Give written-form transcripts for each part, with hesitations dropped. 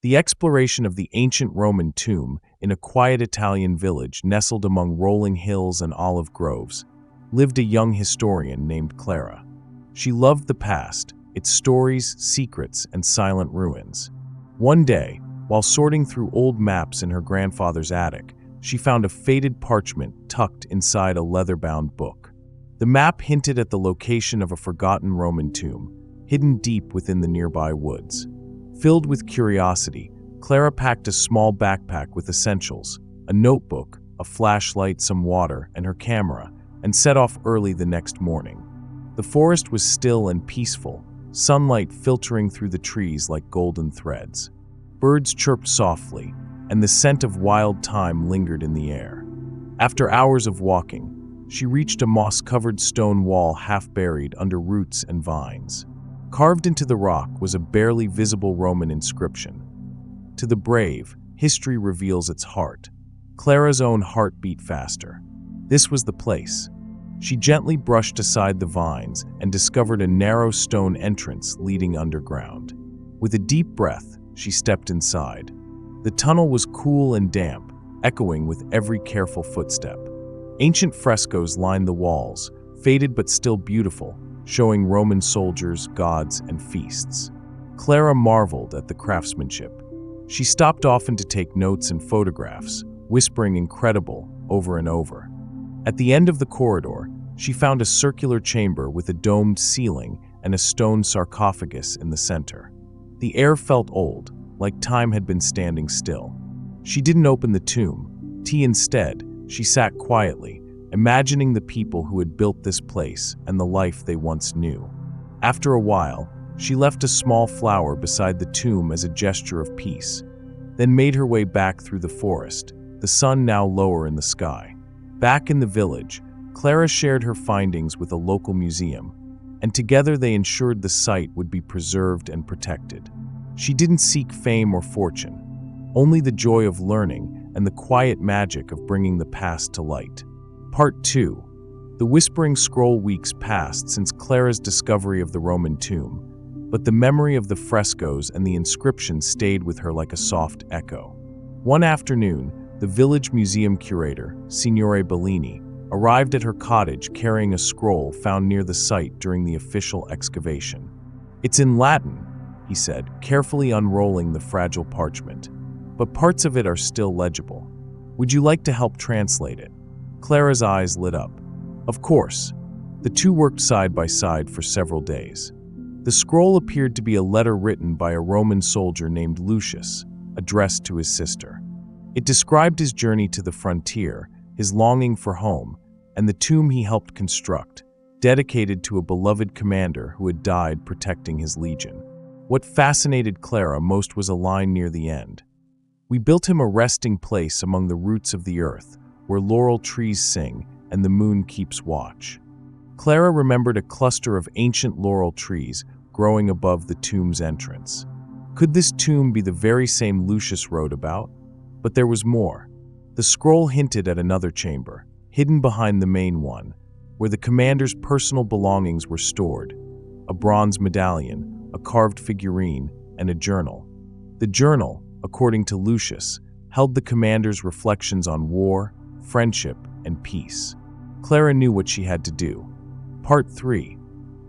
The exploration of the ancient Roman tomb in a quiet Italian village nestled among rolling hills and olive groves lived a young historian named Clara. She loved the past, its stories, secrets, and silent ruins. One day, while sorting through old maps in her grandfather's attic, she found a faded parchment tucked inside a leather-bound book. The map hinted at the location of a forgotten Roman tomb, hidden deep within the nearby woods. Filled with curiosity, Clara packed a small backpack with essentials, a notebook, a flashlight, some water, and her camera, and set off early the next morning. The forest was still and peaceful, sunlight filtering through the trees like golden threads. Birds chirped softly, and the scent of wild thyme lingered in the air. After hours of walking, she reached a moss-covered stone wall half buried under roots and vines. Carved into the rock was a barely visible Roman inscription. To the brave, history reveals its heart. Clara's own heart beat faster. This was the place. She gently brushed aside the vines and discovered a narrow stone entrance leading underground. With a deep breath, she stepped inside. The tunnel was cool and damp, echoing with every careful footstep. Ancient frescoes lined the walls, faded but still beautiful, showing Roman soldiers, gods, and feasts. Clara marveled at the craftsmanship. She stopped often to take notes and photographs, whispering "incredible" over and over. At the end of the corridor, she found a circular chamber with a domed ceiling and a stone sarcophagus in the center. The air felt old, like time had been standing still. She didn't open the tomb. Instead, she sat quietly, imagining the people who had built this place and the life they once knew. After a while, she left a small flower beside the tomb as a gesture of peace, then made her way back through the forest, the sun now lower in the sky. Back in the village, Clara shared her findings with a local museum, and together they ensured the site would be preserved and protected. She didn't seek fame or fortune, only the joy of learning and the quiet magic of bringing the past to light. Part 2. The Whispering Scroll. Weeks passed since Clara's discovery of the Roman tomb, but the memory of the frescoes and the inscription stayed with her like a soft echo. One afternoon, the village museum curator, Signore Bellini, arrived at her cottage carrying a scroll found near the site during the official excavation. "It's in Latin," he said, carefully unrolling the fragile parchment, "but parts of it are still legible. Would you like to help translate it?" Clara's eyes lit up. Of course. The two worked side by side for several days. The scroll appeared to be a letter written by a Roman soldier named Lucius, addressed to his sister. It described his journey to the frontier, his longing for home, and the tomb he helped construct, dedicated to a beloved commander who had died protecting his legion. What fascinated Clara most was a line near the end. "We built him a resting place among the roots of the earth, where laurel trees sing and the moon keeps watch." Clara remembered a cluster of ancient laurel trees growing above the tomb's entrance. Could this tomb be the very same Lucius wrote about? But there was more. The scroll hinted at another chamber, hidden behind the main one, where the commander's personal belongings were stored: a bronze medallion, a carved figurine, and a journal. The journal, according to Lucius, held the commander's reflections on war, friendship, and peace. Clara knew what she had to do. Part 3.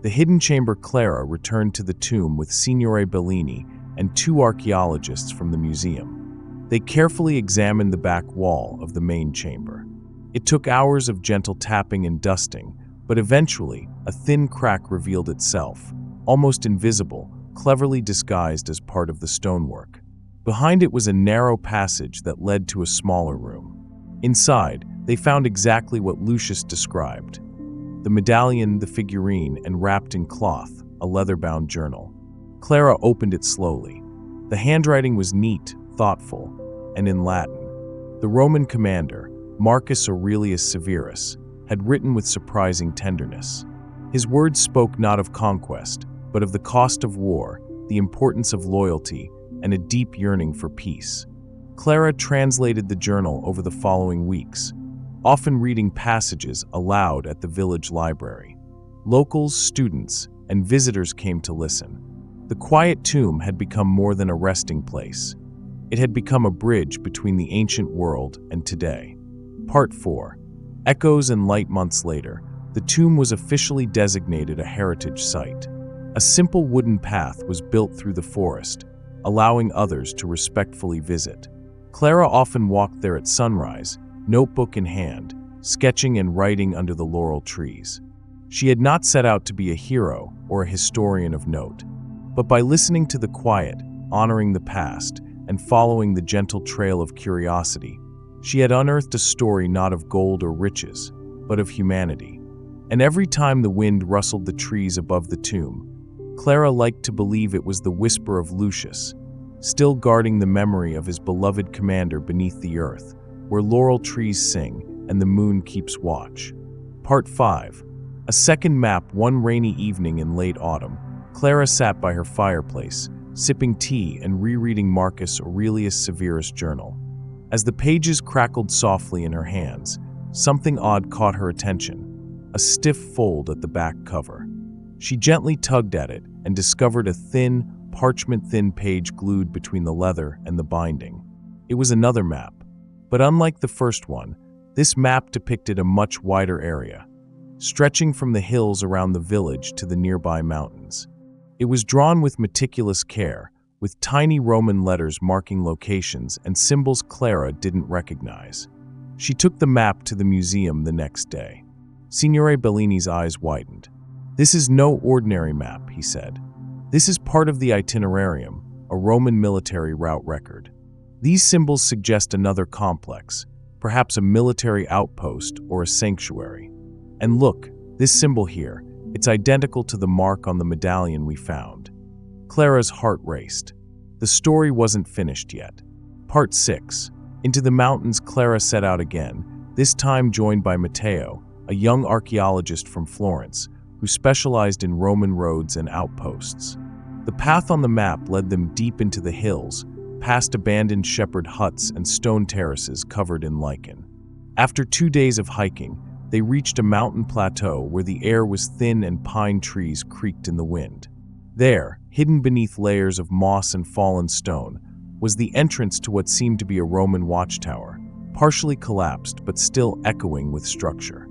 The hidden chamber. Clara returned to the tomb with Signore Bellini and two archaeologists from the museum. They carefully examined the back wall of the main chamber. It took hours of gentle tapping and dusting, but eventually a thin crack revealed itself, almost invisible, cleverly disguised as part of the stonework. Behind it was a narrow passage that led to a smaller room. Inside, they found exactly what Lucius described: the medallion, the figurine, and wrapped in cloth, a leather-bound journal. Clara opened it slowly. The handwriting was neat, thoughtful, and in Latin. The Roman commander, Marcus Aurelius Severus, had written with surprising tenderness. His words spoke not of conquest, but of the cost of war, the importance of loyalty, and a deep yearning for peace. Clara translated the journal over the following weeks, often reading passages aloud at the village library. Locals, students, and visitors came to listen. The quiet tomb had become more than a resting place. It had become a bridge between the ancient world and today. Part 4. Echoes and Light. Months later, the tomb was officially designated a heritage site. A simple wooden path was built through the forest, allowing others to respectfully visit. Clara often walked there at sunrise, notebook in hand, sketching and writing under the laurel trees. She had not set out to be a hero or a historian of note, but by listening to the quiet, honoring the past, and following the gentle trail of curiosity, she had unearthed a story not of gold or riches, but of humanity. And every time the wind rustled the trees above the tomb, Clara liked to believe it was the whisper of Lucius, still guarding the memory of his beloved commander beneath the earth, where laurel trees sing and the moon keeps watch. Part 5. A second map. One rainy evening in late autumn, Clara sat by her fireplace, sipping tea and rereading Marcus Aurelius Severus' journal. As the pages crackled softly in her hands, something odd caught her attention, a stiff fold at the back cover. She gently tugged at it and discovered a thin, parchment-thin page glued between the leather and the binding. It was another map, but unlike the first one, this map depicted a much wider area, stretching from the hills around the village to the nearby mountains. It was drawn with meticulous care, with tiny Roman letters marking locations and symbols Clara didn't recognize. She took the map to the museum the next day. Signore Bellini's eyes widened. "This is no ordinary map," he said. "This is part of the itinerarium, a Roman military route record. These symbols suggest another complex, perhaps a military outpost or a sanctuary. And look, this symbol here, it's identical to the mark on the medallion we found." Clara's heart raced. The story wasn't finished yet. Part 6. Into the mountains. Clara set out again, this time joined by Matteo, a young archaeologist from Florence, who specialized in Roman roads and outposts. The path on the map led them deep into the hills, past abandoned shepherd huts and stone terraces covered in lichen. After 2 days of hiking, they reached a mountain plateau where the air was thin and pine trees creaked in the wind. There, hidden beneath layers of moss and fallen stone, was the entrance to what seemed to be a Roman watchtower, partially collapsed but still echoing with structure.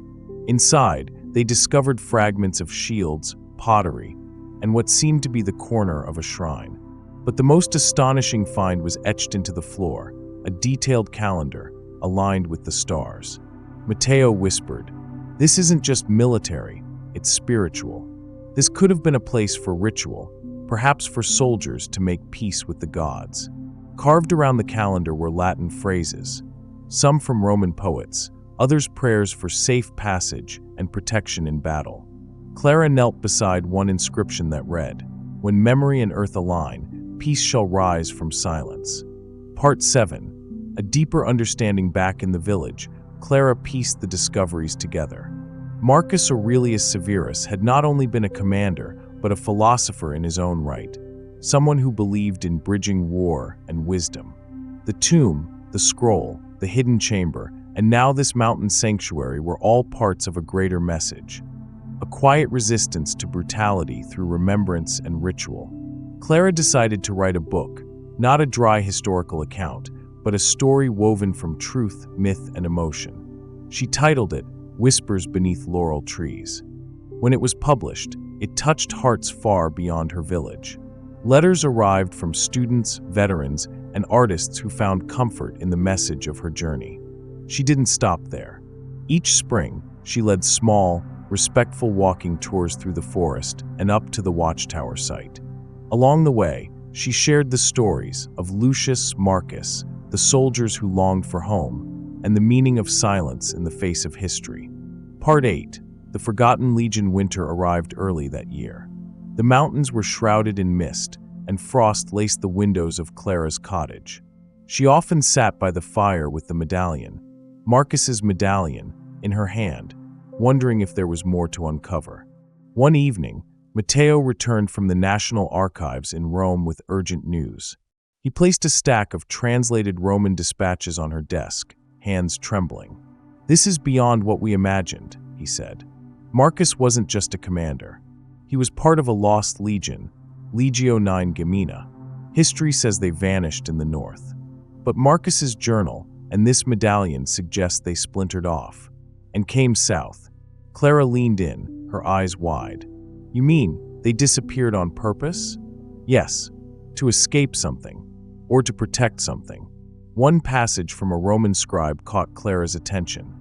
Inside, they discovered fragments of shields, pottery, and what seemed to be the corner of a shrine. But the most astonishing find was etched into the floor, a detailed calendar, aligned with the stars. Matteo whispered, "This isn't just military, it's spiritual. This could have been a place for ritual, perhaps for soldiers to make peace with the gods." Carved around the calendar were Latin phrases, some from Roman poets, others prayers for safe passage and protection in battle. Clara knelt beside one inscription that read, "When memory and earth align, peace shall rise from silence." Part 7. A deeper understanding. Back in the village, Clara pieced the discoveries together. Marcus Aurelius Severus had not only been a commander, but a philosopher in his own right, someone who believed in bridging war and wisdom. The tomb, the scroll, the hidden chamber, and now this mountain sanctuary were all parts of a greater message, a quiet resistance to brutality through remembrance and ritual. Clara decided to write a book, not a dry historical account, but a story woven from truth, myth, and emotion. She titled it Whispers Beneath Laurel Trees. When it was published, it touched hearts far beyond her village. Letters arrived from students, veterans, and artists who found comfort in the message of her journey. She didn't stop there. Each spring, she led small, respectful walking tours through the forest and up to the watchtower site. Along the way, she shared the stories of Lucius, Marcus, the soldiers who longed for home, and the meaning of silence in the face of history. Part 8. The Forgotten Legion. Winter arrived early that year. The mountains were shrouded in mist, and frost laced the windows of Clara's cottage. She often sat by the fire with the medallion, Marcus's medallion, in her hand, wondering if there was more to uncover. One evening, Matteo returned from the National Archives in Rome with urgent news. He placed a stack of translated Roman dispatches on her desk, hands trembling. "This is beyond what we imagined," he said. Marcus wasn't just a commander. He was part of a lost legion, Legio IX Gemina. History says they vanished in the north. But Marcus's journal and this medallion suggest they splintered off and came south. Clara leaned in, her eyes wide. You mean they disappeared on purpose? Yes, to escape something, or to protect something. One passage from a Roman scribe caught Clara's attention.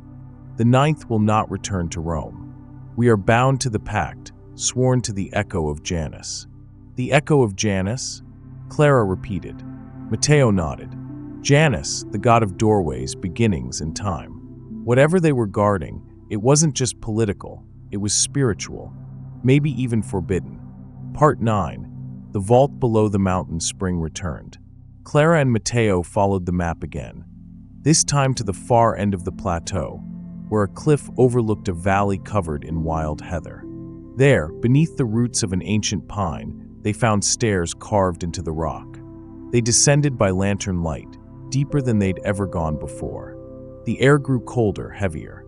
The ninth will not return to Rome. We are bound to the pact, sworn to the echo of Janus. The echo of Janus? Clara repeated. Matteo nodded. Janus, the god of doorways, beginnings, and time. Whatever they were guarding, it wasn't just political, it was spiritual, maybe even forbidden. Part 9. The vault below the mountain spring returned. Clara and Matteo followed the map again, this time to the far end of the plateau, where a cliff overlooked a valley covered in wild heather. There, beneath the roots of an ancient pine, they found stairs carved into the rock. They descended by lantern light, deeper than they'd ever gone before. The air grew colder, heavier.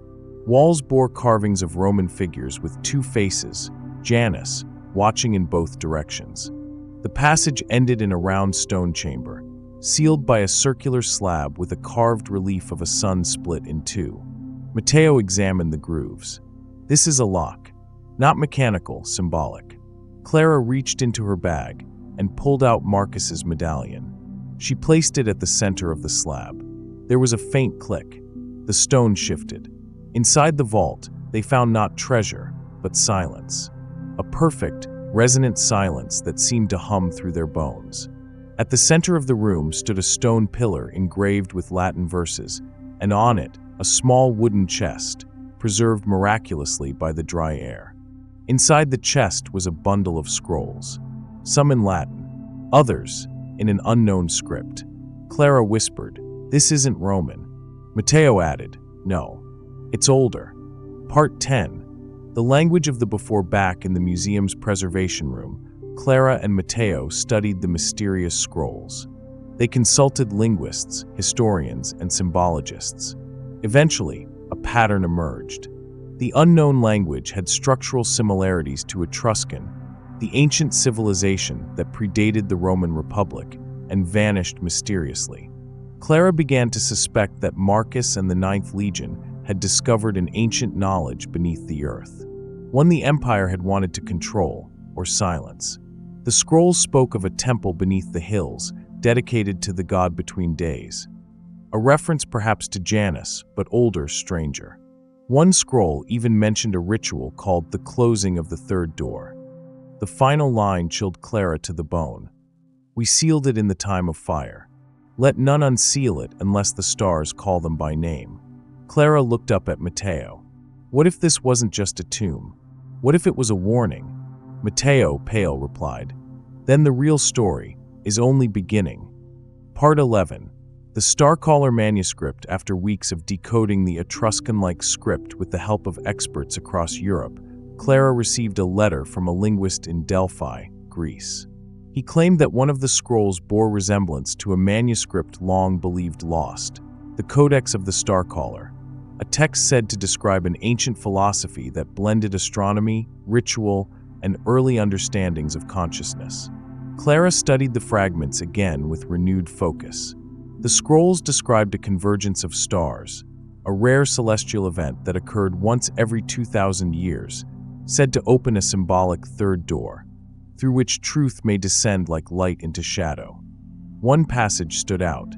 Walls bore carvings of Roman figures with two faces, Janus, watching in both directions. The passage ended in a round stone chamber, sealed by a circular slab with a carved relief of a sun split in two. Matteo examined the grooves. This is a lock, not mechanical, symbolic. Clara reached into her bag and pulled out Marcus's medallion. She placed it at the center of the slab. There was a faint click. The stone shifted. Inside the vault, they found not treasure, but silence. A perfect, resonant silence that seemed to hum through their bones. At the center of the room stood a stone pillar engraved with Latin verses, and on it, a small wooden chest, preserved miraculously by the dry air. Inside the chest was a bundle of scrolls, some in Latin, others in an unknown script. Clara whispered, "This isn't Roman." Matteo added, "No, it's older." Part 10. The language of the before-back in the museum's preservation room. Clara and Matteo studied the mysterious scrolls. They consulted linguists, historians, and symbologists. Eventually, a pattern emerged. The unknown language had structural similarities to Etruscan, the ancient civilization that predated the Roman Republic and vanished mysteriously. Clara began to suspect that Marcus and the Ninth Legion had discovered an ancient knowledge beneath the earth, one the Empire had wanted to control or silence. The scrolls spoke of a temple beneath the hills, dedicated to the god between days. A reference perhaps to Janus, but older, stranger. One scroll even mentioned a ritual called the closing of the third door. The final line chilled Clara to the bone. We sealed it in the time of fire. Let none unseal it unless the stars call them by name. Clara looked up at Matteo. What if this wasn't just a tomb? What if it was a warning? Matteo, pale, replied, "Then the real story is only beginning." Part 11. The Starcaller manuscript. After weeks of decoding the Etruscan-like script with the help of experts across Europe, Clara received a letter from a linguist in Delphi, Greece. He claimed that one of the scrolls bore resemblance to a manuscript long believed lost, the Codex of the Starcaller, a text said to describe an ancient philosophy that blended astronomy, ritual, and early understandings of consciousness. Clara studied the fragments again with renewed focus. The scrolls described a convergence of stars, a rare celestial event that occurred once every 2,000 years, said to open a symbolic third door, through which truth may descend like light into shadow. One passage stood out.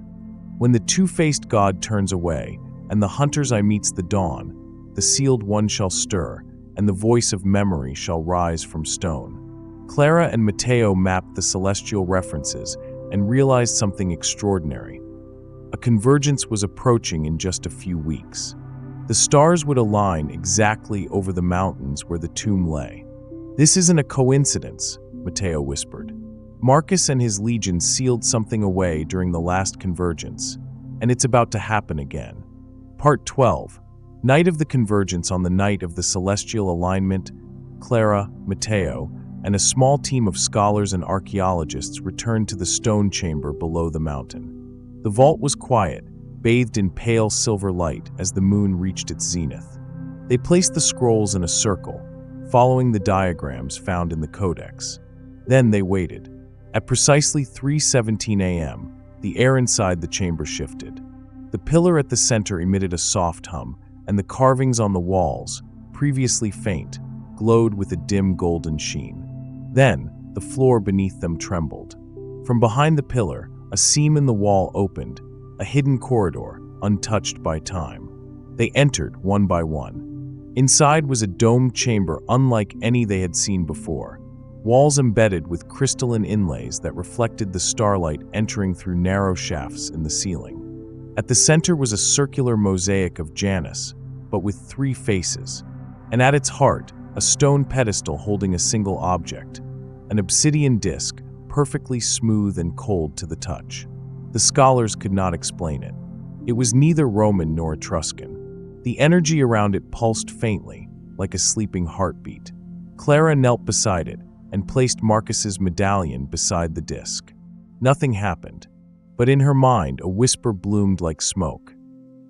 When the two-faced god turns away, and the hunter's eye meets the dawn, the sealed one shall stir, and the voice of memory shall rise from stone. Clara and Matteo mapped the celestial references and realized something extraordinary. A convergence was approaching in just a few weeks. The stars would align exactly over the mountains where the tomb lay. "This isn't a coincidence," Matteo whispered. "Marcus and his legion sealed something away during the last convergence, and it's about to happen again." Part 12. Night of the Convergence. On the night of the celestial alignment, Clara, Matteo, and a small team of scholars and archaeologists returned to the stone chamber below the mountain. The vault was quiet, bathed in pale silver light as the moon reached its zenith. They placed the scrolls in a circle, following the diagrams found in the codex. Then they waited. At precisely 3:17 a.m., the air inside the chamber shifted. The pillar at the center emitted a soft hum, and the carvings on the walls, previously faint, glowed with a dim golden sheen. Then, the floor beneath them trembled. From behind the pillar, a seam in the wall opened, a hidden corridor, untouched by time. They entered one by one. Inside was a domed chamber unlike any they had seen before, walls embedded with crystalline inlays that reflected the starlight entering through narrow shafts in the ceiling. At the center was a circular mosaic of Janus, but with 3 faces, and at its heart, a stone pedestal holding a single object, an obsidian disc, perfectly smooth and cold to the touch. The scholars could not explain it. It was neither Roman nor Etruscan. The energy around it pulsed faintly, like a sleeping heartbeat. Clara knelt beside it and placed Marcus's medallion beside the disc. Nothing happened, but in her mind a whisper bloomed like smoke.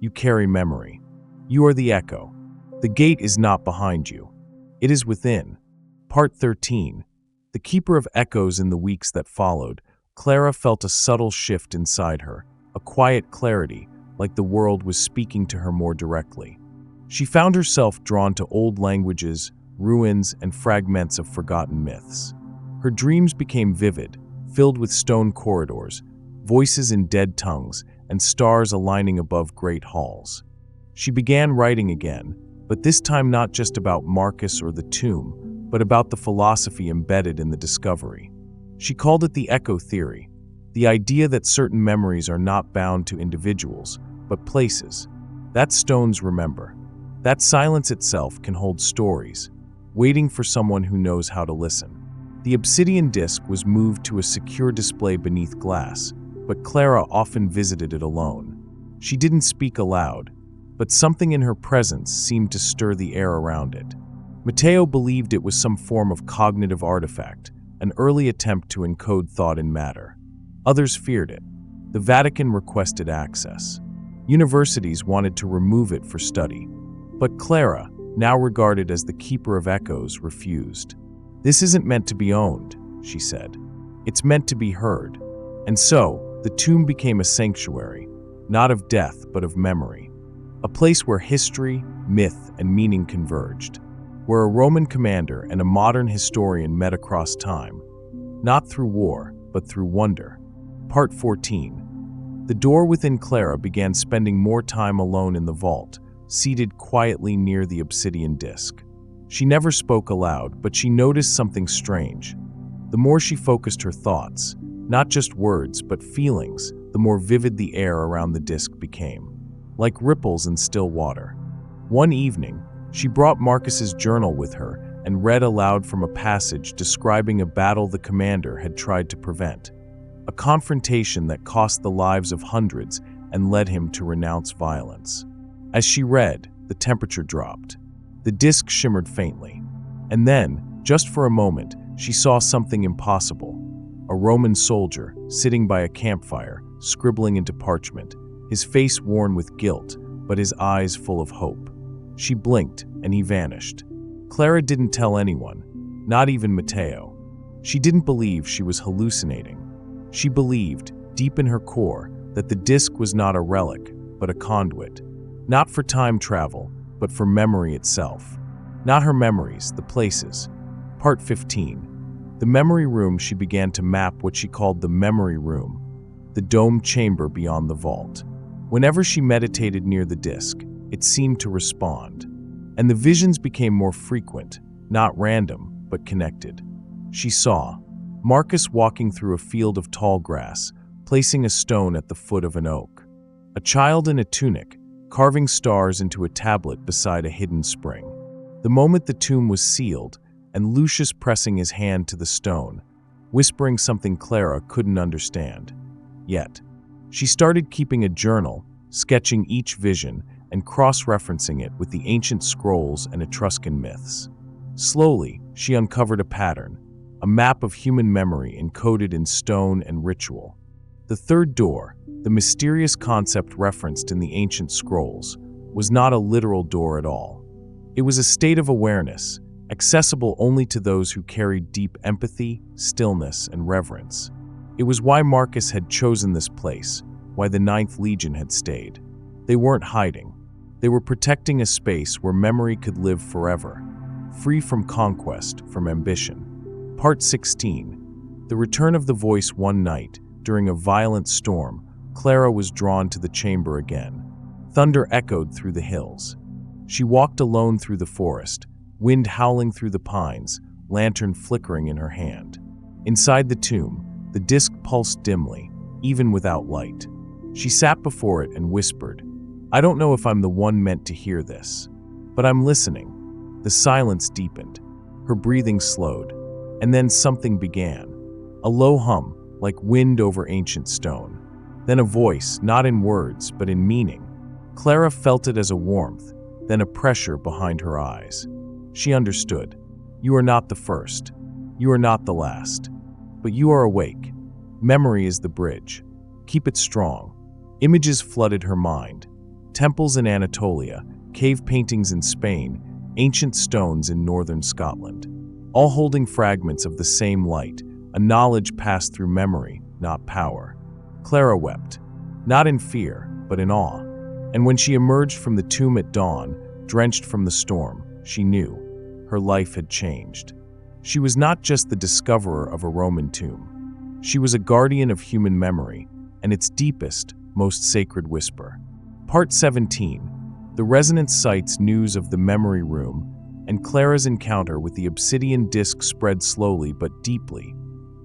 You carry memory. You are the echo. The gate is not behind you. It is within. Part 13. The keeper of echoes. In the weeks that followed, Clara felt a subtle shift inside her, a quiet clarity, like the world was speaking to her more directly. She found herself drawn to old languages, ruins, and fragments of forgotten myths. Her dreams became vivid, filled with stone corridors, voices in dead tongues, and stars aligning above great halls. She began writing again, but this time not just about Marcus or the tomb, but about the philosophy embedded in the discovery. She called it the echo theory, the idea that certain memories are not bound to individuals, but places. That stones remember. That silence itself can hold stories, waiting for someone who knows how to listen. The obsidian disc was moved to a secure display beneath glass, but Clara often visited it alone. She didn't speak aloud, but something in her presence seemed to stir the air around it. Matteo believed it was some form of cognitive artifact, an early attempt to encode thought in matter. Others feared it. The Vatican requested access. Universities wanted to remove it for study. But Clara, now regarded as the keeper of echoes, refused. This isn't meant to be owned, she said. It's meant to be heard. And so, the tomb became a sanctuary, not of death but of memory. A place where history, myth, and meaning converged. Where a Roman commander and a modern historian met across time, not through war, but through wonder. Part 14. The door within Clara began spending more time alone in the vault, seated quietly near the obsidian disc. She never spoke aloud, but she noticed something strange. The more she focused her thoughts, not just words, but feelings, the more vivid the air around the disc became, like ripples in still water. One evening, she brought Marcus's journal with her and read aloud from a passage describing a battle the commander had tried to prevent, a confrontation that cost the lives of hundreds and led him to renounce violence. As she read, the temperature dropped. The disc shimmered faintly. And then, just for a moment, she saw something impossible. A Roman soldier, sitting by a campfire, scribbling into parchment, his face worn with guilt, but his eyes full of hope. She blinked, and he vanished. Clara didn't tell anyone, not even Matteo. She didn't believe she was hallucinating. She believed, deep in her core, that the disc was not a relic, but a conduit. Not for time travel, but for memory itself. Not her memories, the places. Part 15. The memory room. She began to map what she called the memory room, the domed chamber beyond the vault. Whenever she meditated near the disc, it seemed to respond. And the visions became more frequent, not random, but connected. She saw Marcus walking through a field of tall grass, placing a stone at the foot of an oak. A child in a tunic, carving stars into a tablet beside a hidden spring. The moment the tomb was sealed, and Lucius pressing his hand to the stone, whispering something Clara couldn't understand. Yet, she started keeping a journal, sketching each vision and cross-referencing it with the ancient scrolls and Etruscan myths. Slowly, she uncovered a pattern, a map of human memory encoded in stone and ritual. The third door, the mysterious concept referenced in the ancient scrolls, was not a literal door at all. It was a state of awareness, accessible only to those who carried deep empathy, stillness, and reverence. It was why Marcus had chosen this place, why the Ninth Legion had stayed. They weren't hiding. They were protecting a space where memory could live forever, free from conquest, from ambition. Part 16. The return of the voice. One night, during a violent storm, Clara was drawn to the chamber again. Thunder echoed through the hills. She walked alone through the forest, wind howling through the pines, lantern flickering in her hand. Inside the tomb, the disc pulsed dimly, even without light. She sat before it and whispered, "I don't know if I'm the one meant to hear this, but I'm listening." The silence deepened. Her breathing slowed. And then something began. A low hum, like wind over ancient stone. Then a voice, not in words, but in meaning. Clara felt it as a warmth, then a pressure behind her eyes. She understood. You are not the first. You are not the last. But you are awake. Memory is the bridge. Keep it strong. Images flooded her mind. Temples in Anatolia, cave paintings in Spain, ancient stones in northern Scotland. All holding fragments of the same light, a knowledge passed through memory, not power. Clara wept. Not in fear, but in awe. And when she emerged from the tomb at dawn, drenched from the storm, she knew. Her life had changed. She was not just the discoverer of a Roman tomb. She was a guardian of human memory, and its deepest, most sacred whisper. Part 17. The resonance sites. News of the memory room, and Clara's encounter with the obsidian disc spread slowly but deeply,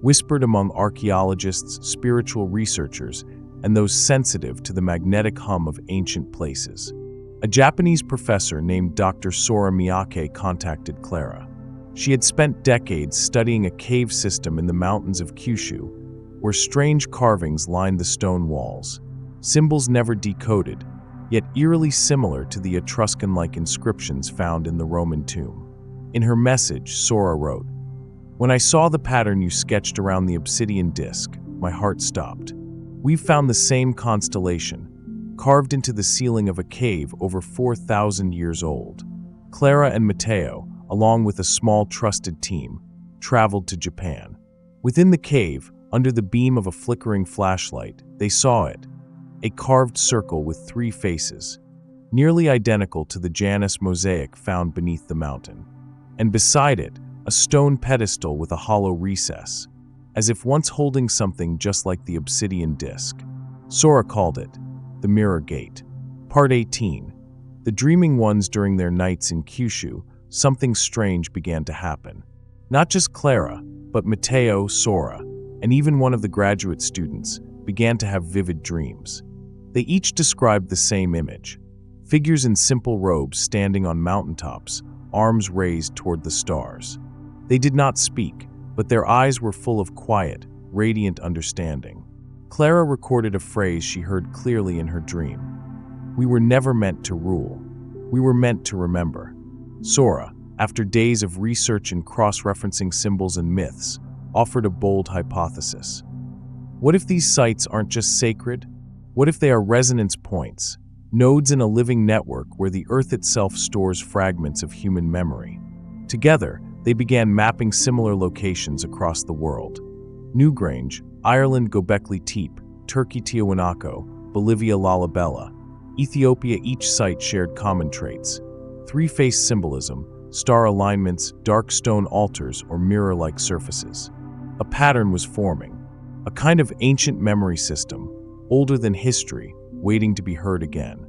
whispered among archaeologists, spiritual researchers, and those sensitive to the magnetic hum of ancient places. A Japanese professor named Dr. Sora Miyake contacted Clara. She had spent decades studying a cave system in the mountains of Kyushu, where strange carvings lined the stone walls, symbols never decoded, yet eerily similar to the Etruscan-like inscriptions found in the Roman tomb. In her message, Sora wrote, "When I saw the pattern you sketched around the obsidian disc, my heart stopped. We've found the same constellation, carved into the ceiling of a cave over 4,000 years old." Clara and Matteo, along with a small trusted team, traveled to Japan. Within the cave, under the beam of a flickering flashlight, they saw it, a carved circle with 3 faces, nearly identical to the Janus mosaic found beneath the mountain. And beside it, a stone pedestal with a hollow recess, as if once holding something just like the obsidian disc. Sora called it the Mirror Gate. Part 18. The dreaming ones. During their nights in Kyushu, something strange began to happen. Not just Clara, but Matteo, Sora, and even one of the graduate students began to have vivid dreams. They each described the same image: figures in simple robes standing on mountaintops, arms raised toward the stars. They did not speak, but their eyes were full of quiet, radiant understanding. Clara recorded a phrase she heard clearly in her dream. "We were never meant to rule. We were meant to remember." Sora, after days of research and cross-referencing symbols and myths, offered a bold hypothesis. What if these sites aren't just sacred? What if they are resonance points, nodes in a living network where the Earth itself stores fragments of human memory? Together, they began mapping similar locations across the world. Newgrange, Ireland Göbekli Tepe, Turkey Tiahuanaco, Bolivia Lalibela, Ethiopia. Each site shared common traits: 3-faced symbolism, star alignments, dark stone altars, or mirror-like surfaces. A pattern was forming, a kind of ancient memory system, older than history, waiting to be heard again.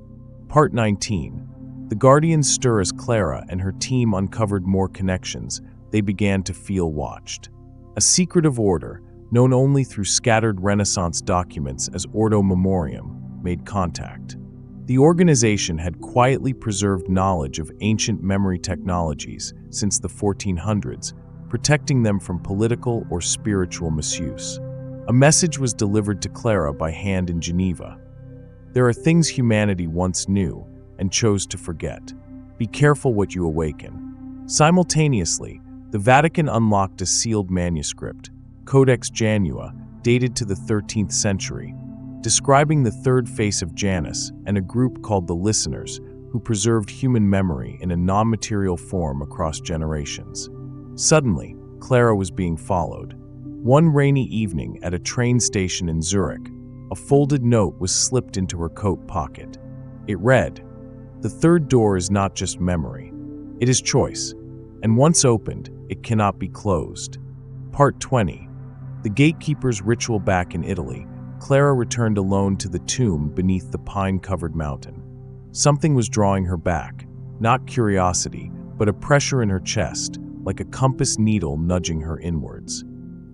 Part 19. The Guardians stir. As Clara and her team uncovered more connections, they began to feel watched. A secretive order, known only through scattered Renaissance documents as Ordo Memoriam, made contact. The organization had quietly preserved knowledge of ancient memory technologies since the 1400s, protecting them from political or spiritual misuse. A message was delivered to Clara by hand in Geneva. There are things humanity once knew and chose to forget. Be careful what you awaken. Simultaneously, the Vatican unlocked a sealed manuscript, Codex Janua, dated to the 13th century, describing the third face of Janus and a group called the Listeners, who preserved human memory in a non-material form across generations. Suddenly, Clara was being followed. One rainy evening at a train station in Zurich, a folded note was slipped into her coat pocket. It read, "The third door is not just memory. It is choice, and once opened, it cannot be closed." Part 20. The gatekeeper's ritual. Back in Italy, Clara returned alone to the tomb beneath the pine-covered mountain. Something was drawing her back, not curiosity, but a pressure in her chest, like a compass needle nudging her inwards.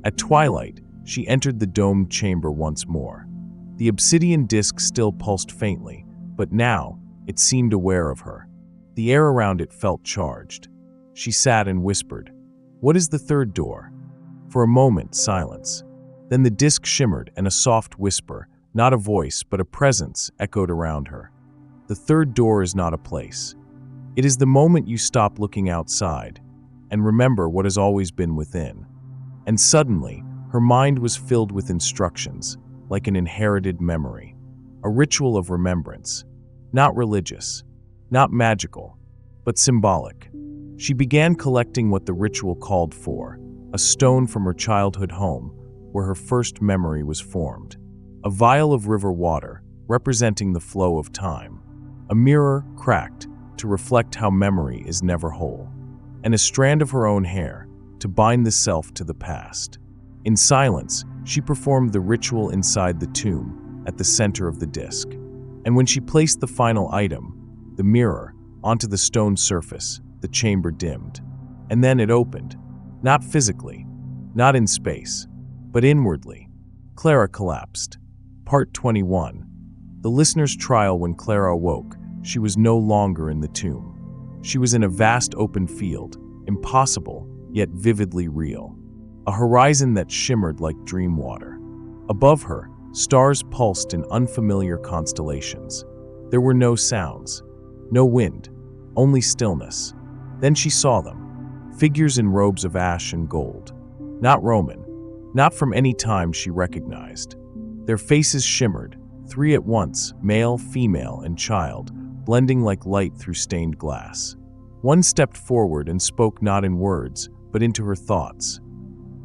At twilight, she entered the domed chamber once more. The obsidian disc still pulsed faintly, but now it seemed aware of her. The air around it felt charged. She sat and whispered, "What is the third door?" For a moment, silence. Then the disc shimmered and a soft whisper, not a voice but a presence, echoed around her. "The third door is not a place. It is the moment you stop looking outside and remember what has always been within." And suddenly, her mind was filled with instructions, like an inherited memory, a ritual of remembrance, not religious, not magical, but symbolic. She began collecting what the ritual called for, a stone from her childhood home, where her first memory was formed, a vial of river water, representing the flow of time, a mirror cracked to reflect how memory is never whole, and a strand of her own hair to bind the self to the past. In silence, she performed the ritual inside the tomb, at the center of the disc. And when she placed the final item, the mirror, onto the stone surface, the chamber dimmed. And then it opened, not physically, not in space, but inwardly. Clara collapsed. Part 21. The listener's trial. When Clara awoke, she was no longer in the tomb. She was in a vast open field, impossible, yet vividly real. A horizon that shimmered like dream water. Above her, stars pulsed in unfamiliar constellations. There were no sounds, no wind, only stillness. Then she saw them, figures in robes of ash and gold. Not Roman, not from any time she recognized. Their faces shimmered, three at once, male, female, and child, blending like light through stained glass. One stepped forward and spoke not in words, but into her thoughts.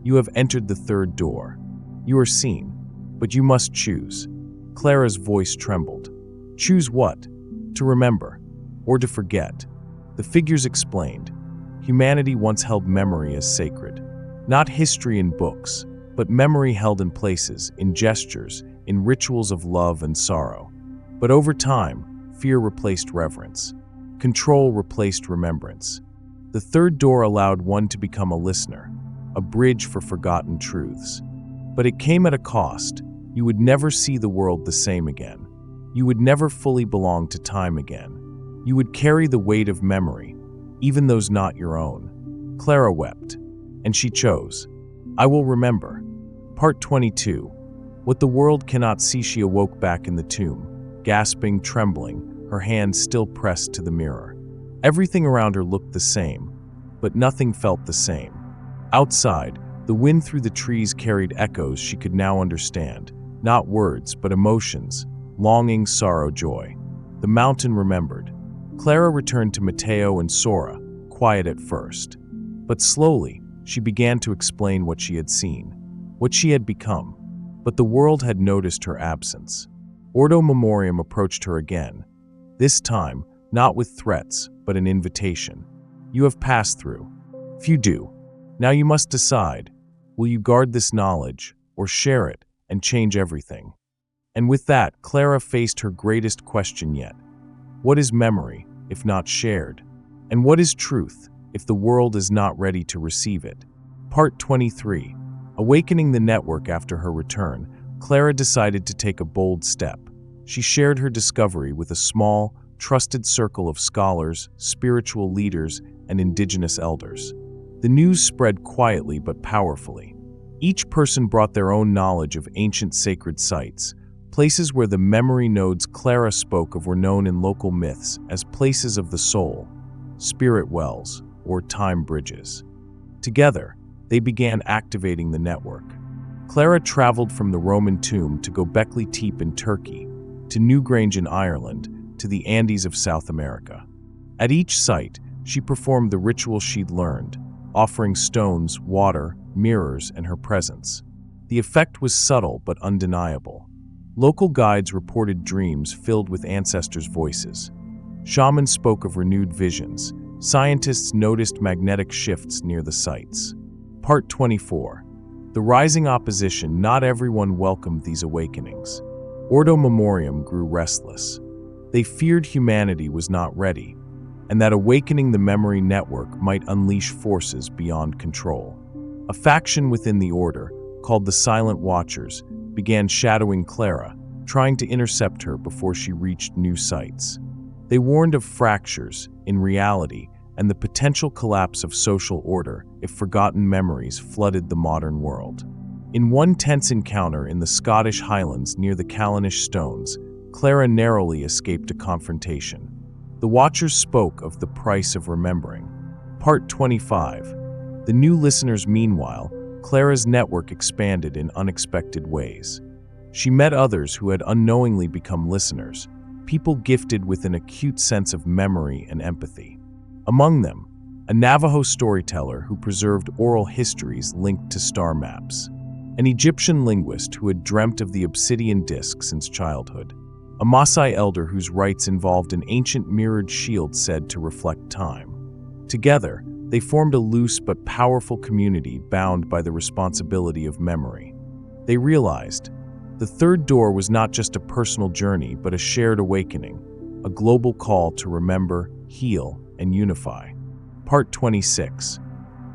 "You have entered the third door. You are seen, but you must choose." Clara's voice trembled. "Choose what? To remember, or to forget?" The figures explained. Humanity once held memory as sacred. Not history in books, but memory held in places, in gestures, in rituals of love and sorrow. But over time, fear replaced reverence. Control replaced remembrance. The third door allowed one to become a listener, a bridge for forgotten truths. But it came at a cost. You would never see the world the same again. You would never fully belong to time again. You would carry the weight of memory, even those not your own. Clara wept, and she chose. "I will remember." Part 22. What the world cannot see. She awoke back in the tomb, gasping, trembling, her hand still pressed to the mirror. Everything around her looked the same, but nothing felt the same. Outside, the wind through the trees carried echoes she could now understand, not words, but emotions, longing, sorrow, joy. The mountain remembered. Clara returned to Matteo and Sora, quiet at first. But slowly, she began to explain what she had seen, what she had become. But the world had noticed her absence. Ordo Memoriam approached her again, this time not with threats, but an invitation. "You have passed through. Few do. Now you must decide. Will you guard this knowledge, or share it, and change everything?" And with that, Clara faced her greatest question yet. What is memory, if not shared? And what is truth, if the world is not ready to receive it? Part 23. Awakening the network. After her return, Clara decided to take a bold step. She shared her discovery with a small, trusted circle of scholars, spiritual leaders, and indigenous elders. The news spread quietly but powerfully. Each person brought their own knowledge of ancient sacred sites, places where the memory nodes Clara spoke of were known in local myths as places of the soul, spirit wells, or time bridges. Together, they began activating the network. Clara traveled from the Roman tomb to Göbekli Tepe in Turkey, to Newgrange in Ireland, to the Andes of South America. At each site, she performed the ritual she'd learned, offering stones, water, mirrors, and her presence. The effect was subtle but undeniable. Local guides reported dreams filled with ancestors' voices. Shamans spoke of renewed visions. Scientists noticed magnetic shifts near the sites. Part 24. The rising opposition. Not everyone welcomed these awakenings. Ordo Memoriam grew restless. They feared humanity was not ready, and that awakening the memory network might unleash forces beyond control. A faction within the Order, called the Silent Watchers, began shadowing Clara, trying to intercept her before she reached new sites. They warned of fractures in reality and the potential collapse of social order if forgotten memories flooded the modern world. In one tense encounter in the Scottish Highlands near the Callanish Stones, Clara narrowly escaped a confrontation. The Watchers spoke of the price of remembering. Part 25. The new listeners. Meanwhile, Clara's network expanded in unexpected ways. She met others who had unknowingly become listeners, people gifted with an acute sense of memory and empathy. Among them, a Navajo storyteller who preserved oral histories linked to star maps, an Egyptian linguist who had dreamt of the obsidian disk since childhood, a Maasai elder whose rites involved an ancient mirrored shield said to reflect time. Together, they formed a loose but powerful community bound by the responsibility of memory. They realized the third door was not just a personal journey but a shared awakening, a global call to remember, heal, and unify. Part 26.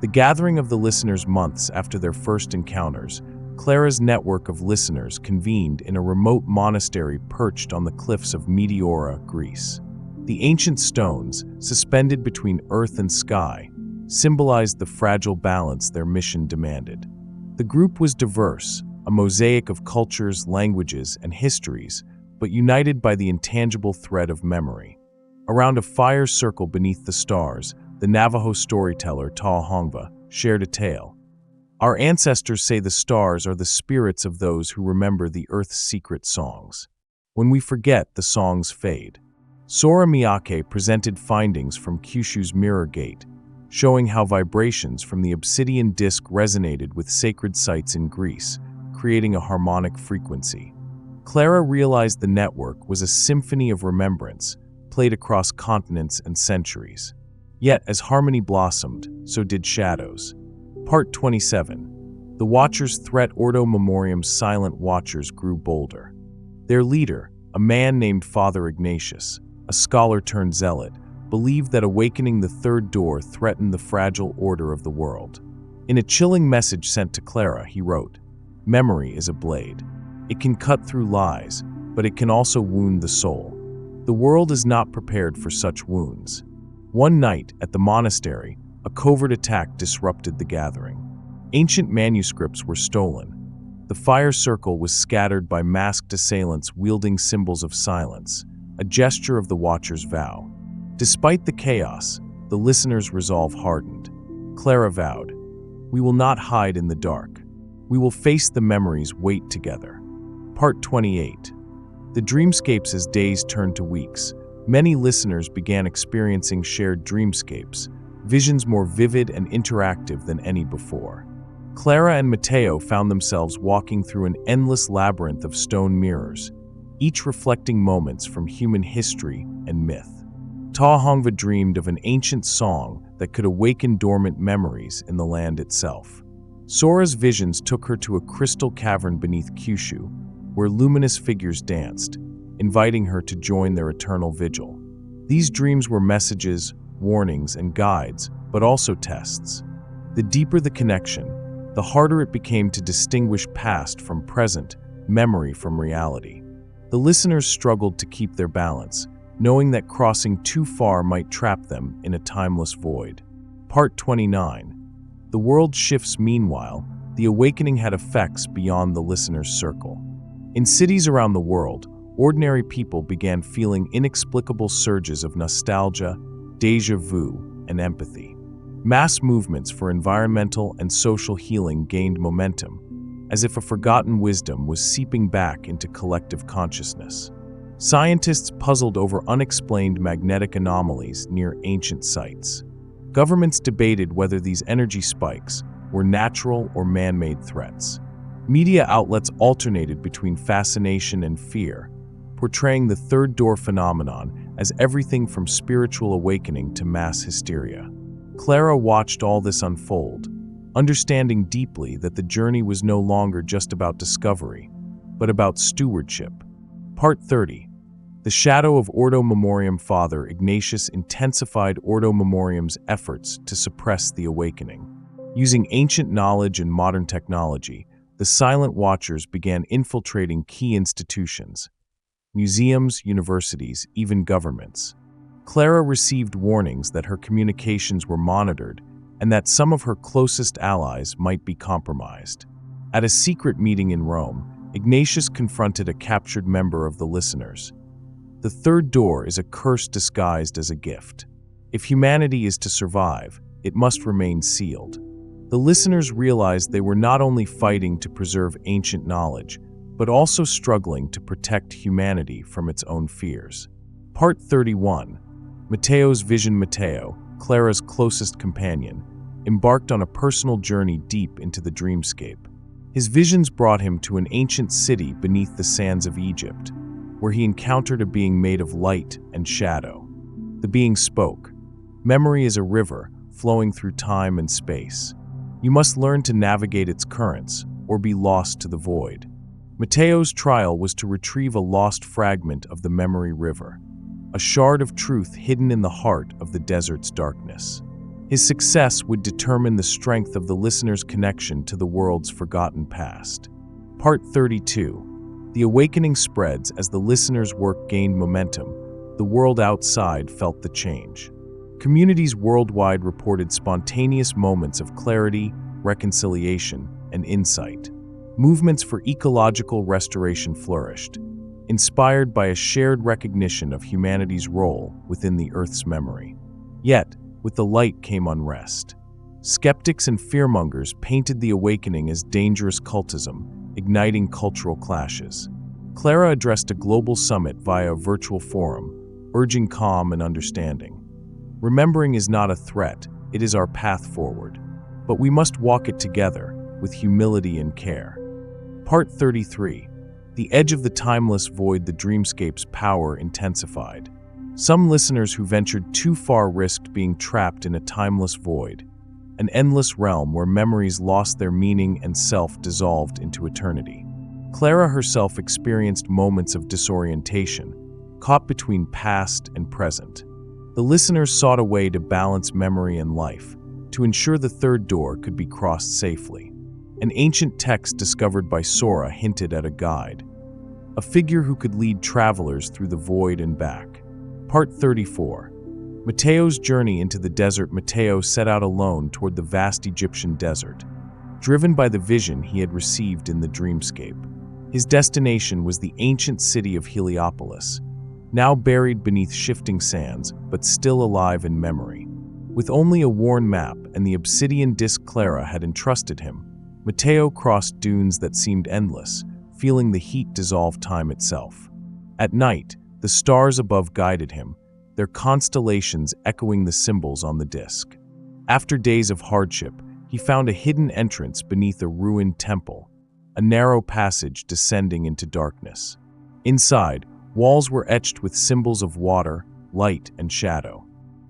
The gathering of the listeners. Months after their first encounters, Clara's network of listeners convened in a remote monastery perched on the cliffs of Meteora, Greece. The ancient stones, suspended between earth and sky, symbolized the fragile balance their mission demanded. The group was diverse, a mosaic of cultures, languages, and histories, but united by the intangible thread of memory. Around a fire circle beneath the stars, the Navajo storyteller Ta Hongva shared a tale. Our ancestors say the stars are the spirits of those who remember the earth's secret songs. When we forget, the songs fade. Sora Miyake presented findings from Kyushu's Mirror Gate, showing how vibrations from the obsidian disk resonated with sacred sites in Greece, creating a harmonic frequency. Clara realized the network was a symphony of remembrance, played across continents and centuries. Yet, as harmony blossomed, so did shadows. Part 27. The Watchers' threat. Ordo Memoriam's silent watchers grew bolder. Their leader, a man named Father Ignatius, a scholar turned zealot, believed that awakening the third door threatened the fragile order of the world. In a chilling message sent to Clara, he wrote, "Memory is a blade. It can cut through lies, but it can also wound the soul. The world is not prepared for such wounds." One night, at the monastery, a covert attack disrupted the gathering. Ancient manuscripts were stolen. The fire circle was scattered by masked assailants wielding symbols of silence, a gesture of the Watcher's vow. Despite the chaos, the listeners' resolve hardened. Clara vowed, "We will not hide in the dark. We will face the memories' weight together." Part 28. The dreamscapes. As days turned to weeks, many listeners began experiencing shared dreamscapes, visions more vivid and interactive than any before. Clara and Mateo found themselves walking through an endless labyrinth of stone mirrors, each reflecting moments from human history and myth. Ta Hongva dreamed of an ancient song that could awaken dormant memories in the land itself. Sora's visions took her to a crystal cavern beneath Kyushu, where luminous figures danced, inviting her to join their eternal vigil. These dreams were messages, warnings, and guides, but also tests. The deeper the connection, the harder it became to distinguish past from present, memory from reality. The listeners struggled to keep their balance, knowing that crossing too far might trap them in a timeless void. Part 29. The world shifts. Meanwhile, the awakening had effects beyond the listener's circle. In cities around the world, ordinary people began feeling inexplicable surges of nostalgia, déjà vu, and empathy. Mass movements for environmental and social healing gained momentum, as if a forgotten wisdom was seeping back into collective consciousness. Scientists puzzled over unexplained magnetic anomalies near ancient sites. Governments debated whether these energy spikes were natural or man-made threats. Media outlets alternated between fascination and fear, portraying the third door phenomenon as everything from spiritual awakening to mass hysteria. Clara watched all this unfold, understanding deeply that the journey was no longer just about discovery, but about stewardship. Part 30. The shadow of Ordo Memoriam. Father Ignatius intensified Ordo Memoriam's efforts to suppress the awakening. Using ancient knowledge and modern technology, the Silent Watchers began infiltrating key institutions, museums, universities, even governments. Clara received warnings that her communications were monitored and that some of her closest allies might be compromised. At a secret meeting in Rome, Ignatius confronted a captured member of the listeners. The third door is a curse disguised as a gift. If humanity is to survive, it must remain sealed. The listeners realized they were not only fighting to preserve ancient knowledge, but also struggling to protect humanity from its own fears. Part 31. Matteo's vision. Matteo, Clara's closest companion, embarked on a personal journey deep into the dreamscape. His visions brought him to an ancient city beneath the sands of Egypt, where he encountered a being made of light and shadow. The being spoke. Memory is a river flowing through time and space. You must learn to navigate its currents or be lost to the void. Matteo's trial was to retrieve a lost fragment of the memory river, a shard of truth hidden in the heart of the desert's darkness. His success would determine the strength of the listener's connection to the world's forgotten past. Part 32. The awakening spreads as the listener's work gained momentum. The world outside felt the change. Communities worldwide reported spontaneous moments of clarity, reconciliation, and insight. Movements for ecological restoration flourished, inspired by a shared recognition of humanity's role within the Earth's memory. Yet, with the light came unrest. Skeptics and fearmongers painted the awakening as dangerous cultism, igniting cultural clashes. Clara addressed a global summit via a virtual forum, urging calm and understanding. Remembering is not a threat, it is our path forward. But we must walk it together, with humility and care. Part 33. The edge of the timeless void. The dreamscape's power intensified. Some listeners who ventured too far risked being trapped in a timeless void, an endless realm where memories lost their meaning and self dissolved into eternity. Clara herself experienced moments of disorientation, caught between past and present. The listeners sought a way to balance memory and life, to ensure the third door could be crossed safely. An ancient text discovered by Sora hinted at a guide, a figure who could lead travelers through the void and back. Part 34. Matteo's journey into the desert. Matteo set out alone toward the vast Egyptian desert, driven by the vision he had received in the dreamscape. His destination was the ancient city of Heliopolis, now buried beneath shifting sands, but still alive in memory. With only a worn map and the obsidian disc Clara had entrusted him, Matteo crossed dunes that seemed endless, feeling the heat dissolve time itself. At night, the stars above guided him, their constellations echoing the symbols on the disc. After days of hardship, he found a hidden entrance beneath a ruined temple, a narrow passage descending into darkness. Inside, walls were etched with symbols of water, light, and shadow.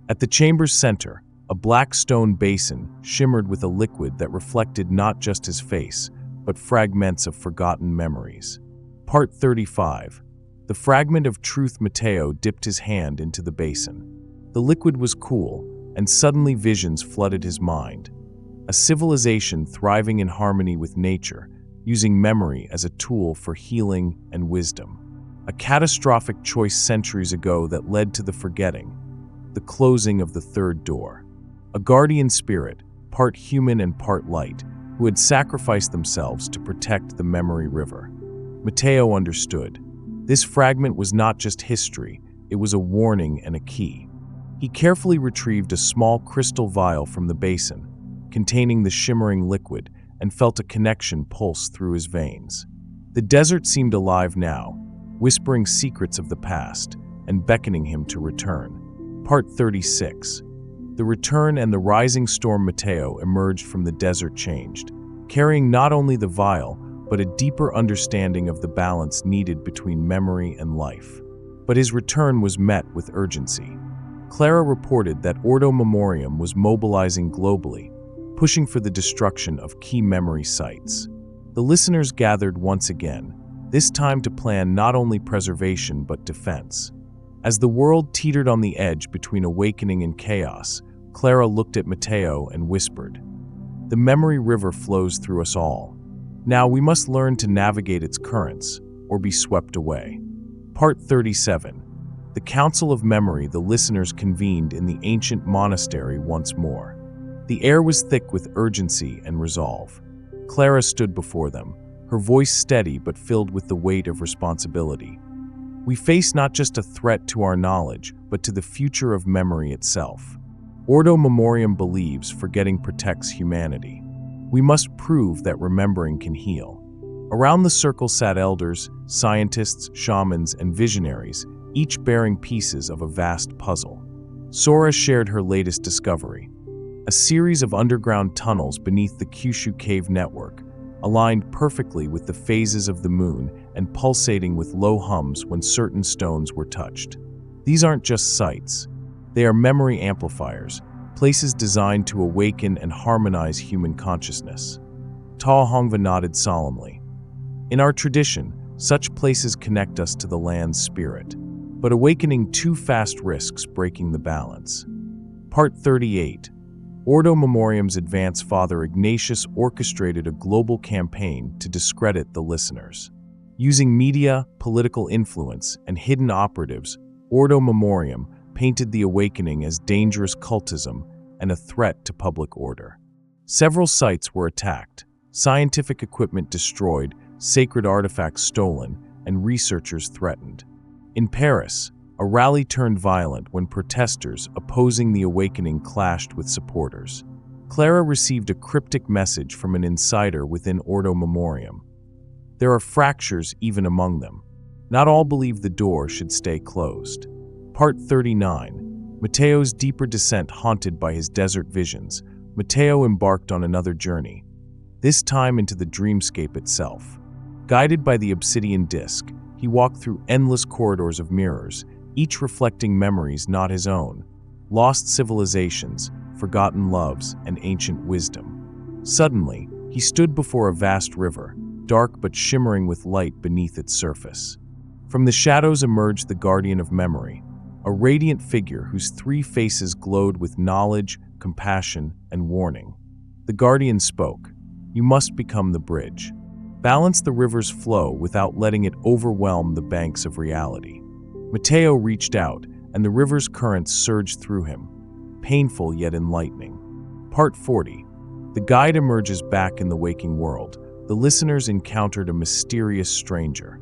At the chamber's center, a black stone basin shimmered with a liquid that reflected not just his face, but fragments of forgotten memories. Part 35. The fragment of truth. Matteo dipped his hand into the basin. The liquid was cool, and suddenly visions flooded his mind. A civilization thriving in harmony with nature, using memory as a tool for healing and wisdom. A catastrophic choice centuries ago that led to the forgetting, the closing of the third door. A guardian spirit, part human and part light, who had sacrificed themselves to protect the memory river. Matteo understood. This fragment was not just history, it was a warning and a key. He carefully retrieved a small crystal vial from the basin, containing the shimmering liquid, and felt a connection pulse through his veins. The desert seemed alive now, whispering secrets of the past and beckoning him to return. Part 36. The return and the rising storm Mateo emerged from the desert changed, carrying not only the vial, but a deeper understanding of the balance needed between memory and life. But his return was met with urgency. Clara reported that Ordo Memoriam was mobilizing globally, pushing for the destruction of key memory sites. The listeners gathered once again, this time to plan not only preservation but defense. As the world teetered on the edge between awakening and chaos, Clara looked at Mateo and whispered, "The memory river flows through us all. Now we must learn to navigate its currents, or be swept away." Part 37. The Council of Memory. The listeners convened in the ancient monastery once more. The air was thick with urgency and resolve. Clara stood before them, her voice steady but filled with the weight of responsibility. "We face not just a threat to our knowledge, but to the future of memory itself. Ordo Memoriam believes forgetting protects humanity. We must prove that remembering can heal." Around the circle sat elders, scientists, shamans, and visionaries, each bearing pieces of a vast puzzle. Sora shared her latest discovery: a series of underground tunnels beneath the Kyushu cave network, aligned perfectly with the phases of the moon and pulsating with low hums when certain stones were touched. These aren't just sites. They are memory amplifiers, places designed to awaken and harmonize human consciousness. Ta Hongva nodded solemnly. "In our tradition, such places connect us to the land's spirit. But awakening too fast risks breaking the balance." Part 38. Ordo Memoriam's advance. Father Ignatius orchestrated a global campaign to discredit the listeners. Using media, political influence, and hidden operatives, Ordo Memoriam painted the awakening as dangerous cultism and a threat to public order. Several sites were attacked, scientific equipment destroyed, sacred artifacts stolen, and researchers threatened. In Paris, a rally turned violent when protesters opposing the awakening clashed with supporters. Clara received a cryptic message from an insider within Ordo Memoriam. There are fractures even among them. Not all believe the door should stay closed. Part 39. Mateo's deeper descent. Haunted by his desert visions, Mateo embarked on another journey, this time into the dreamscape itself. Guided by the obsidian disc, he walked through endless corridors of mirrors, each reflecting memories not his own, lost civilizations, forgotten loves, and ancient wisdom. Suddenly, he stood before a vast river, dark but shimmering with light beneath its surface. From the shadows emerged the guardian of memory, a radiant figure whose three faces glowed with knowledge, compassion, and warning. The guardian spoke, "You must become the bridge. Balance the river's flow without letting it overwhelm the banks of reality." Mateo reached out, and the river's currents surged through him, painful yet enlightening. Part 40. The guide emerges back in the waking world. The listeners encountered a mysterious stranger.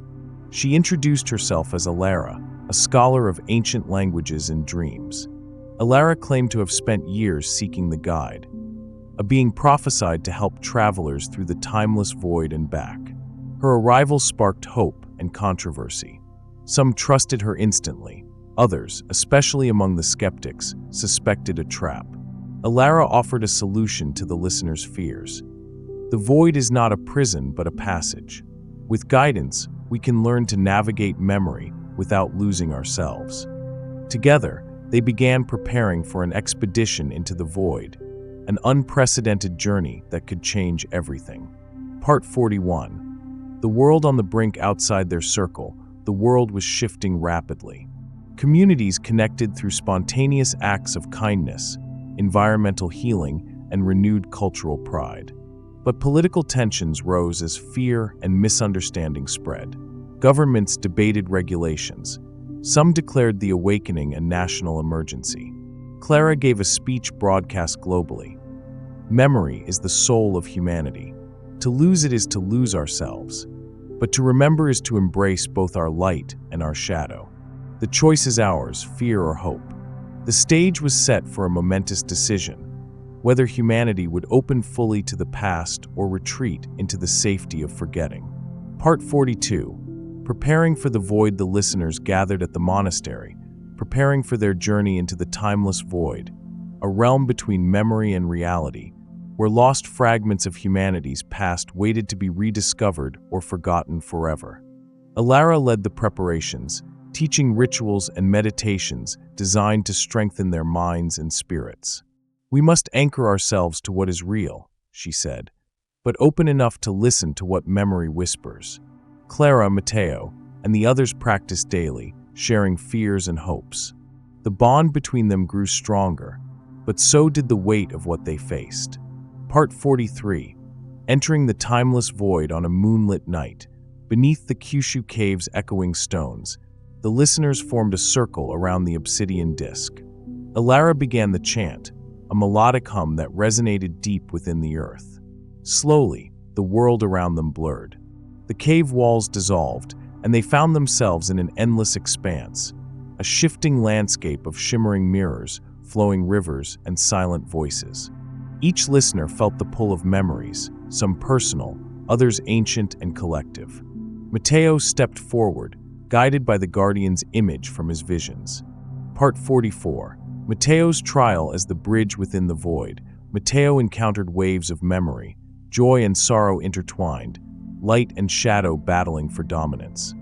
She introduced herself as Alara, a scholar of ancient languages and dreams. Alara claimed to have spent years seeking the guide, a being prophesied to help travelers through the timeless void and back. Her arrival sparked hope and controversy. Some trusted her instantly. Others, especially among the skeptics, suspected a trap. Alara offered a solution to the listeners' fears. The void is not a prison but a passage. With guidance, we can learn to navigate memory without losing ourselves. Together, they began preparing for an expedition into the void, an unprecedented journey that could change everything. Part 41. The world on the brink. Outside their circle, the world was shifting rapidly. Communities connected through spontaneous acts of kindness, environmental healing, and renewed cultural pride. But political tensions rose as fear and misunderstanding spread. Governments debated regulations. Some declared the awakening a national emergency. Clara gave a speech broadcast globally. Memory is the soul of humanity. To lose it is to lose ourselves. But to remember is to embrace both our light and our shadow. The choice is ours, fear or hope. The stage was set for a momentous decision, whether humanity would open fully to the past or retreat into the safety of forgetting. Part 42. Preparing for the void. The listeners gathered at the monastery, preparing for their journey into the timeless void. a realm between memory and reality, where lost fragments of humanity's past waited to be rediscovered or forgotten forever. Alara led the preparations, teaching rituals and meditations designed to strengthen their minds and spirits. "We must anchor ourselves to what is real," she said, "but open enough to listen to what memory whispers." Clara, Matteo, and the others practiced daily, sharing fears and hopes. The bond between them grew stronger, but so did the weight of what they faced. Part 43. Entering the timeless void on a moonlit night, beneath the Kyushu cave's echoing stones, the listeners formed a circle around the obsidian disc. Alara began the chant, a melodic hum that resonated deep within the earth. Slowly, the world around them blurred. The cave walls dissolved, and they found themselves in an endless expanse, a shifting landscape of shimmering mirrors, flowing rivers, and silent voices. Each listener felt the pull of memories, some personal, others ancient and collective. Matteo stepped forward, guided by the Guardian's image from his visions. Part 44. Matteo's trial as the bridge within the void. Matteo encountered waves of memory, joy and sorrow intertwined, light and shadow battling for dominance.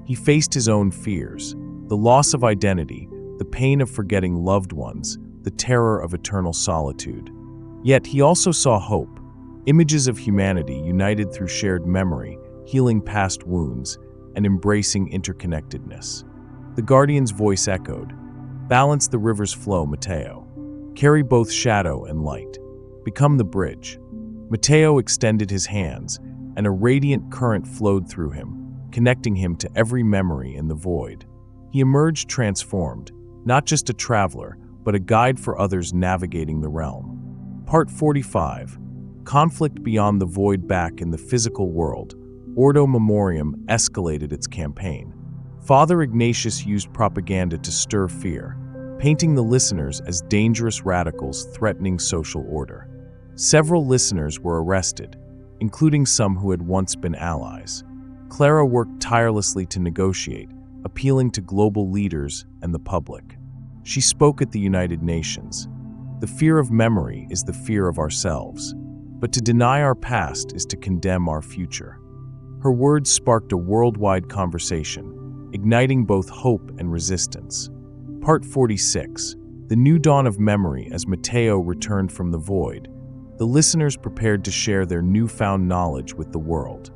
He faced his own fears, the loss of identity, the pain of forgetting loved ones, the terror of eternal solitude. Yet he also saw hope, images of humanity united through shared memory, healing past wounds, and embracing interconnectedness. The Guardian's voice echoed, "Balance the river's flow, Matteo. Carry both shadow and light. Become the bridge." Matteo extended his hands, and a radiant current flowed through him, connecting him to every memory in the void. He emerged transformed, not just a traveler, but a guide for others navigating the realm. Part 45. Conflict beyond the void. Back in the physical world, Ordo Memoriam escalated its campaign. Father Ignatius used propaganda to stir fear, painting the listeners as dangerous radicals threatening social order. Several listeners were arrested, including some who had once been allies. Clara worked tirelessly to negotiate, appealing to global leaders and the public. She spoke at the United Nations. "The fear of memory is the fear of ourselves, but to deny our past is to condemn our future." Her words sparked a worldwide conversation, igniting both hope and resistance. Part 46. The new dawn of memory. As Matteo returned from the void, the listeners prepared to share their newfound knowledge with the world.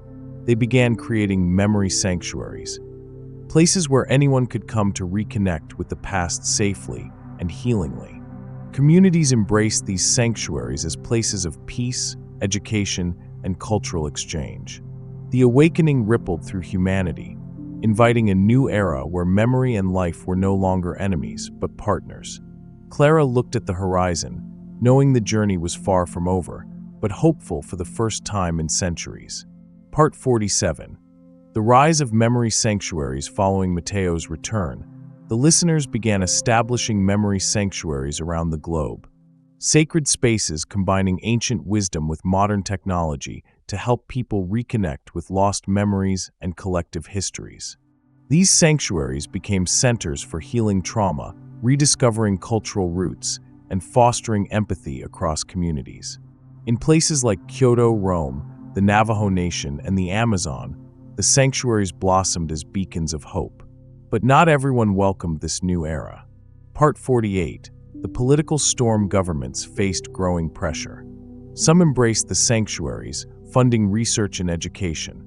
They began creating memory sanctuaries, places where anyone could come to reconnect with the past safely and healingly. Communities embraced these sanctuaries as places of peace, education, and cultural exchange. The awakening rippled through humanity, inviting a new era where memory and life were no longer enemies, but partners. Clara looked at the horizon, knowing the journey was far from over, but hopeful for the first time in centuries. Part 47. The rise of memory sanctuaries. Following Matteo's return, the listeners began establishing memory sanctuaries around the globe. Sacred spaces combining ancient wisdom with modern technology to help people reconnect with lost memories and collective histories. These sanctuaries became centers for healing trauma, rediscovering cultural roots, and fostering empathy across communities. In places like Kyoto, Rome, the Navajo Nation, and the Amazon, the sanctuaries blossomed as beacons of hope. But not everyone welcomed this new era. Part 48. The political storm. Governments faced growing pressure. Some embraced the sanctuaries, funding research and education.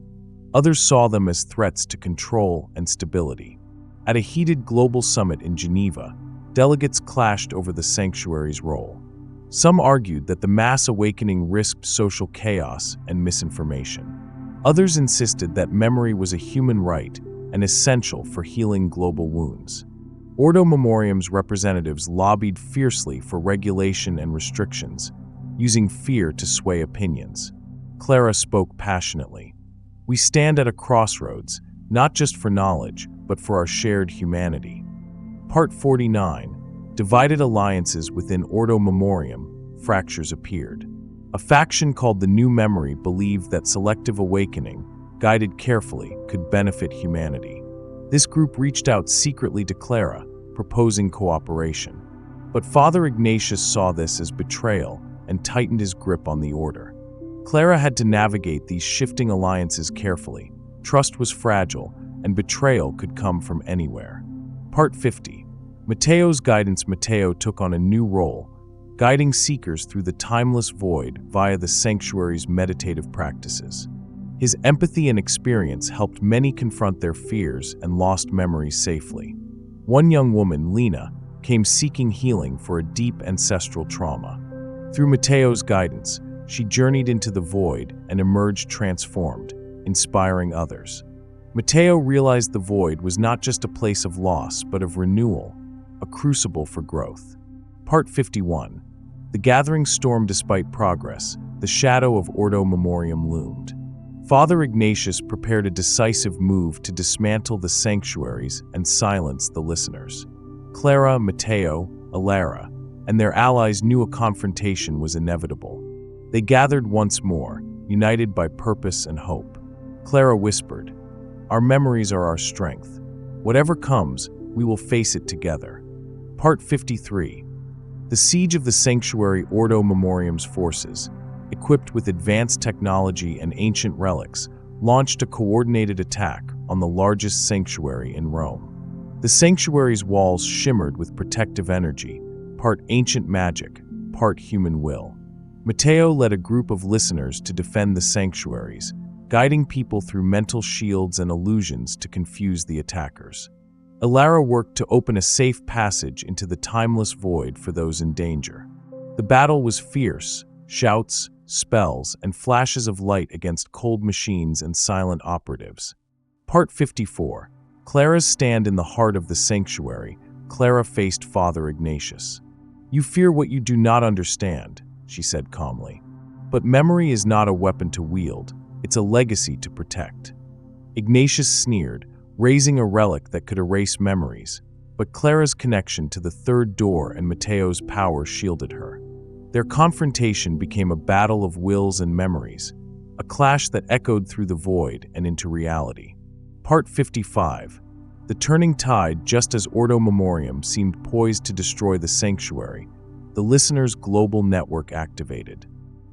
Others saw them as threats to control and stability. At a heated global summit in Geneva, delegates clashed over the sanctuary's role. Some argued that the mass awakening risked social chaos and misinformation. Others insisted that memory was a human right and essential for healing global wounds. Ordo Memoriam's representatives lobbied fiercely for regulation and restrictions, using fear to sway opinions. Clara spoke passionately. "We stand at a crossroads, not just for knowledge, but for our shared humanity." Part 49. Divided alliances. Within Ordo Memoriam, fractures appeared. A faction called the New Memory believed that selective awakening, guided carefully, could benefit humanity. This group reached out secretly to Clara, proposing cooperation. But Father Ignatius saw this as betrayal and tightened his grip on the order. Clara had to navigate these shifting alliances carefully. Trust was fragile, and betrayal could come from anywhere. Part 50. Matteo's guidance. Matteo took on a new role, guiding seekers through the timeless void via the sanctuary's meditative practices. His empathy and experience helped many confront their fears and lost memories safely. One young woman, Lena, came seeking healing for a deep ancestral trauma. Through Matteo's guidance, she journeyed into the void and emerged transformed, inspiring others. Matteo realized the void was not just a place of loss, but of renewal, a crucible for growth. Part 51. The gathering storm. Despite progress, the shadow of Ordo Memoriam loomed. Father Ignatius prepared a decisive move to dismantle the sanctuaries and silence the listeners. Clara, Matteo, Alara, and their allies knew a confrontation was inevitable. They gathered once more, united by purpose and hope. Clara whispered, "Our memories are our strength. Whatever comes, we will face it together." Part 53. The siege of the sanctuary. Ordo Memoriam's forces, equipped with advanced technology and ancient relics, launched a coordinated attack on the largest sanctuary in Rome. The sanctuary's walls shimmered with protective energy, part ancient magic, part human will. Matteo led a group of listeners to defend the sanctuaries, guiding people through mental shields and illusions to confuse the attackers. Alara worked to open a safe passage into the timeless void for those in danger. The battle was fierce, shouts, spells, and flashes of light against cold machines and silent operatives. Part 54. Clara's stand. In the heart of the sanctuary, Clara faced Father Ignatius. "You fear what you do not understand," she said calmly. "But memory is not a weapon to wield, it's a legacy to protect." Ignatius sneered, raising a relic that could erase memories, but Clara's connection to the third door and Matteo's power shielded her. Their confrontation became a battle of wills and memories, a clash that echoed through the void and into reality. Part 55. The turning tide. Just as Ordo Memoriam seemed poised to destroy the sanctuary, the listeners' global network activated.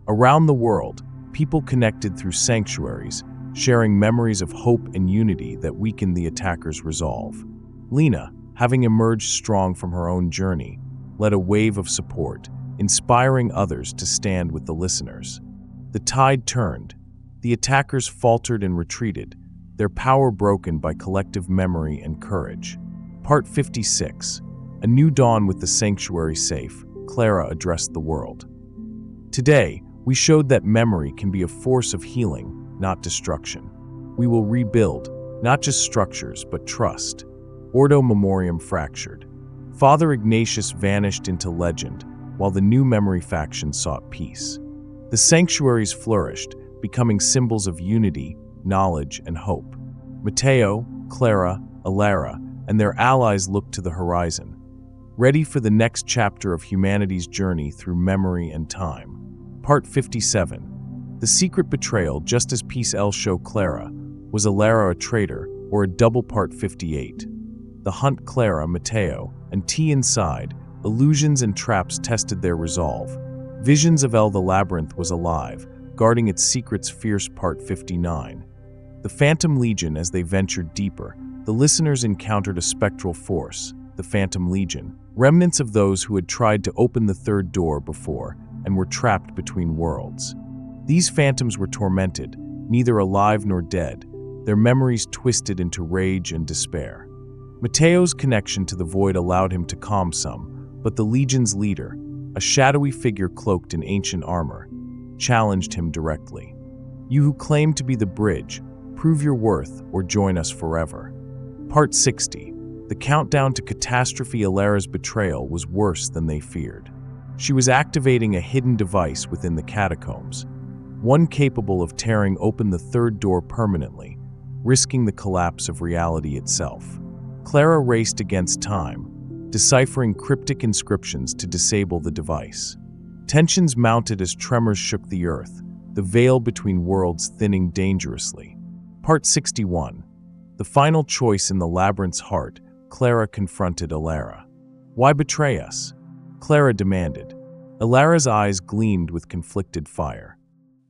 Around the world, people connected through sanctuaries, sharing memories of hope and unity that weakened the attackers' resolve. Lena, having emerged strong from her own journey, led a wave of support, inspiring others to stand with the listeners. The tide turned. The attackers faltered and retreated, their power broken by collective memory and courage. Part 56. A new dawn. With the sanctuary safe, Clara addressed the world. "Today, we showed that memory can be a force of healing, not destruction. We will rebuild, not just structures, but trust." Ordo Memoriam fractured. Father Ignatius vanished into legend, while the new memory faction sought peace. The sanctuaries flourished, becoming symbols of unity, knowledge, and hope. Matteo, Clara, Alara, and their allies looked to the horizon, ready for the next chapter of humanity's journey through memory and time. Part 57. The secret betrayal. Just as peace. Show. Clara, was Alara a traitor or a double? Part 58. The hunt. Clara, Matteo, and T. Inside, illusions and traps tested their resolve. Visions of the labyrinth was alive, guarding its secrets fierce. Part 59. The Phantom Legion. As they ventured deeper, the listeners encountered a spectral force, the Phantom Legion, remnants of those who had tried to open the third door before and were trapped between worlds. These phantoms were tormented, neither alive nor dead, their memories twisted into rage and despair. Matteo's connection to the void allowed him to calm some, but the Legion's leader, a shadowy figure cloaked in ancient armor, challenged him directly. "You who claim to be the bridge, prove your worth or join us forever." Part 60. The countdown to catastrophe. Alara's betrayal was worse than they feared. She was activating a hidden device within the catacombs, one capable of tearing open the third door permanently, risking the collapse of reality itself. Clara raced against time, deciphering cryptic inscriptions to disable the device. Tensions mounted as tremors shook the earth, the veil between worlds thinning dangerously. Part 61. The final choice. In the labyrinth's heart, Clara confronted Alara. "Why betray us? Clara demanded. Alara's eyes gleamed with conflicted fire.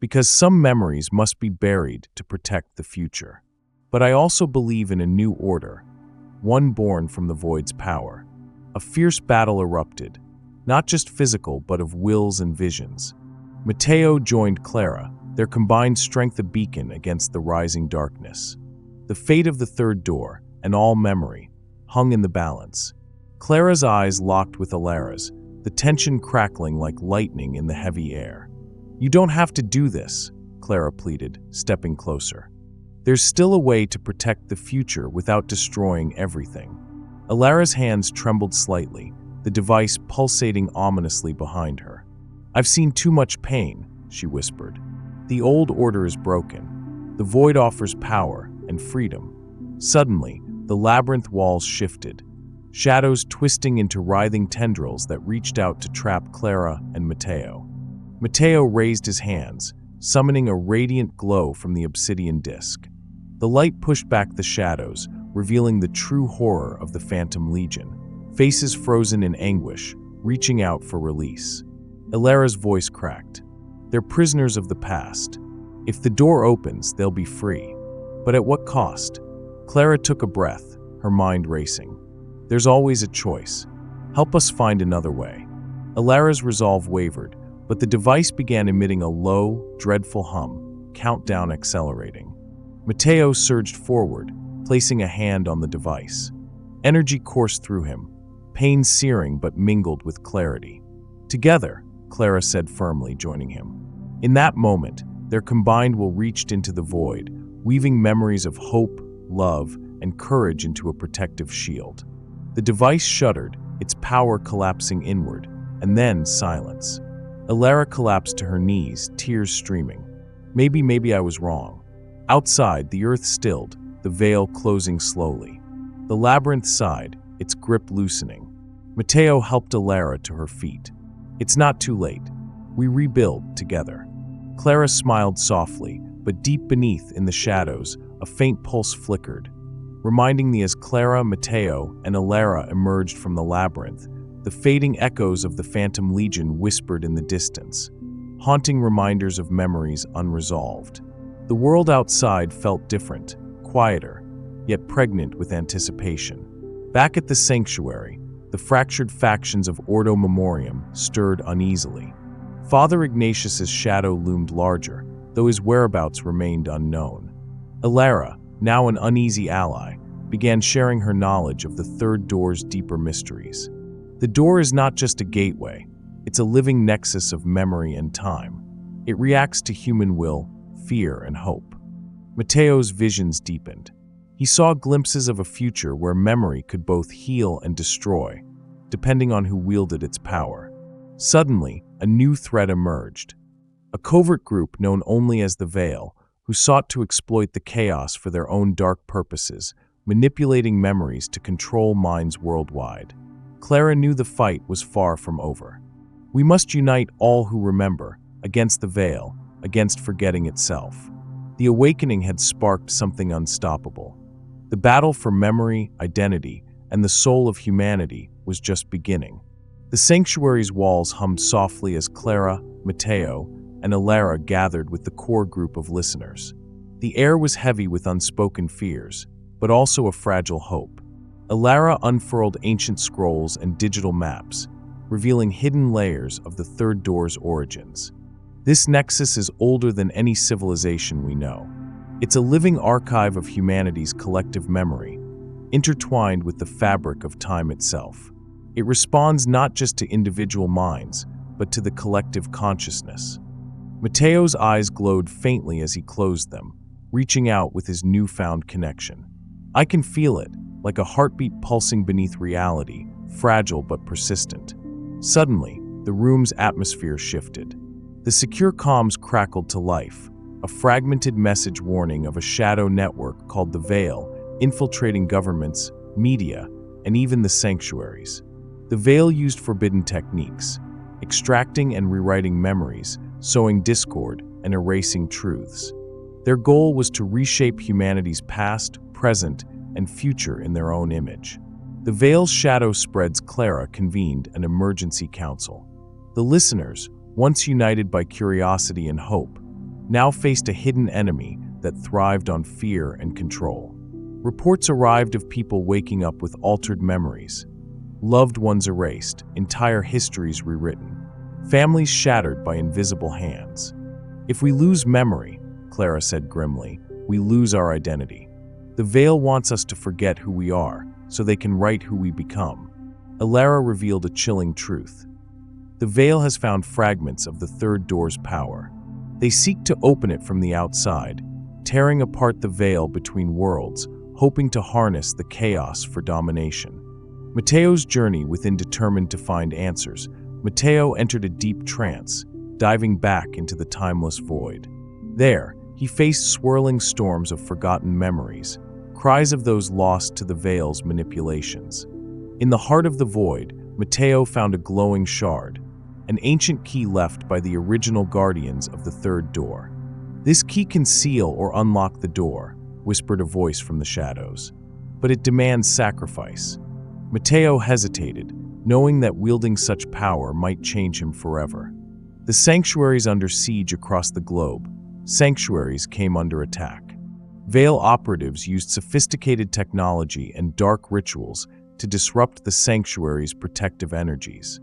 Because some memories must be buried to protect the future. But I also believe in a new order, one born from the void's power. A fierce battle erupted, not just physical but of wills and visions. Matteo joined Clara, their combined strength a beacon against the rising darkness. The fate of the third door, and all memory, hung in the balance. Clara's eyes locked with Alara's, the tension crackling like lightning in the heavy air. "You don't have to do this," Clara pleaded, stepping closer. "There's still a way to protect the future without destroying everything." Alara's hands trembled slightly, the device pulsating ominously behind her. "I've seen too much pain," she whispered. "The old order is broken. The void offers power and freedom." Suddenly, the labyrinth walls shifted, shadows twisting into writhing tendrils that reached out to trap Clara and Matteo. Matteo raised his hands, summoning a radiant glow from the obsidian disk. The light pushed back the shadows, revealing the true horror of the Phantom Legion, faces frozen in anguish, reaching out for release. Alara's voice cracked. "They're prisoners of the past. If the door opens, they'll be free. But at what cost?" Clara took a breath, her mind racing. "There's always a choice. Help us find another way." Alara's resolve wavered, but the device began emitting a low, dreadful hum, countdown accelerating. Matteo surged forward, placing a hand on the device. Energy coursed through him, pain searing but mingled with clarity. "Together," Clara said firmly, joining him. In that moment, their combined will reached into the void, weaving memories of hope, love, and courage into a protective shield. The device shuddered, its power collapsing inward, and then silence. Alara collapsed to her knees, tears streaming. Maybe I was wrong." Outside, the earth stilled, the veil closing slowly. The labyrinth sighed, its grip loosening. Matteo helped Alara to her feet. "It's not too late. We rebuild together." Clara smiled softly, but deep beneath, in the shadows, a faint pulse flickered. Reminding me as Clara, Matteo, and Alara emerged from the labyrinth, the fading echoes of the Phantom Legion whispered in the distance, haunting reminders of memories unresolved. The world outside felt different, quieter, yet pregnant with anticipation. Back at the sanctuary, the fractured factions of Ordo Memoriam stirred uneasily. Father Ignatius's shadow loomed larger, though his whereabouts remained unknown. Alara, now an uneasy ally, began sharing her knowledge of the third door's deeper mysteries. The door is not just a gateway, it's a living nexus of memory and time. It reacts to human will, fear, and hope. Matteo's visions deepened. He saw glimpses of a future where memory could both heal and destroy, depending on who wielded its power. Suddenly, a new threat emerged. A covert group known only as the Veil, who sought to exploit the chaos for their own dark purposes, manipulating memories to control minds worldwide. Clara knew the fight was far from over. "We must unite all who remember, against the Veil, against forgetting itself." The awakening had sparked something unstoppable. The battle for memory, identity, and the soul of humanity was just beginning. The sanctuary's walls hummed softly as Clara, Matteo, and Alara gathered with the core group of listeners. The air was heavy with unspoken fears, but also a fragile hope. Alara unfurled ancient scrolls and digital maps, revealing hidden layers of the third door's origins. This nexus is older than any civilization we know. It's a living archive of humanity's collective memory, intertwined with the fabric of time itself. It responds not just to individual minds, but to the collective consciousness. Matteo's eyes glowed faintly as he closed them, reaching out with his newfound connection. "I can feel it, like a heartbeat pulsing beneath reality, fragile but persistent." Suddenly, the room's atmosphere shifted. The secure comms crackled to life, a fragmented message warning of a shadow network called the Veil, infiltrating governments, media, and even the sanctuaries. The Veil used forbidden techniques, extracting and rewriting memories, sowing discord, and erasing truths. Their goal was to reshape humanity's past, present, and future in their own image. The Veil's shadow spreads Clara convened an emergency council. The listeners, once united by curiosity and hope, now faced a hidden enemy that thrived on fear and control. Reports arrived of people waking up with altered memories, loved ones erased, entire histories rewritten, families shattered by invisible hands. If we lose memory, Clara said grimly, we lose our identity. The Veil wants us to forget who we are, so they can write who we become. Alara revealed a chilling truth. The Veil has found fragments of the third door's power. They seek to open it from the outside, tearing apart the veil between worlds, hoping to harness the chaos for domination. Mateo's journey within determined to find answers. Mateo entered a deep trance, diving back into the timeless void. There, he faced swirling storms of forgotten memories, cries of those lost to the Veil's manipulations. In the heart of the void, Mateo found a glowing shard, an ancient key left by the original guardians of the third door. This key can seal or unlock the door, whispered a voice from the shadows. But it demands sacrifice. Mateo hesitated, knowing that wielding such power might change him forever. The sanctuaries under siege across the globe, sanctuaries came under attack. Veil operatives used sophisticated technology and dark rituals to disrupt the sanctuary's protective energies.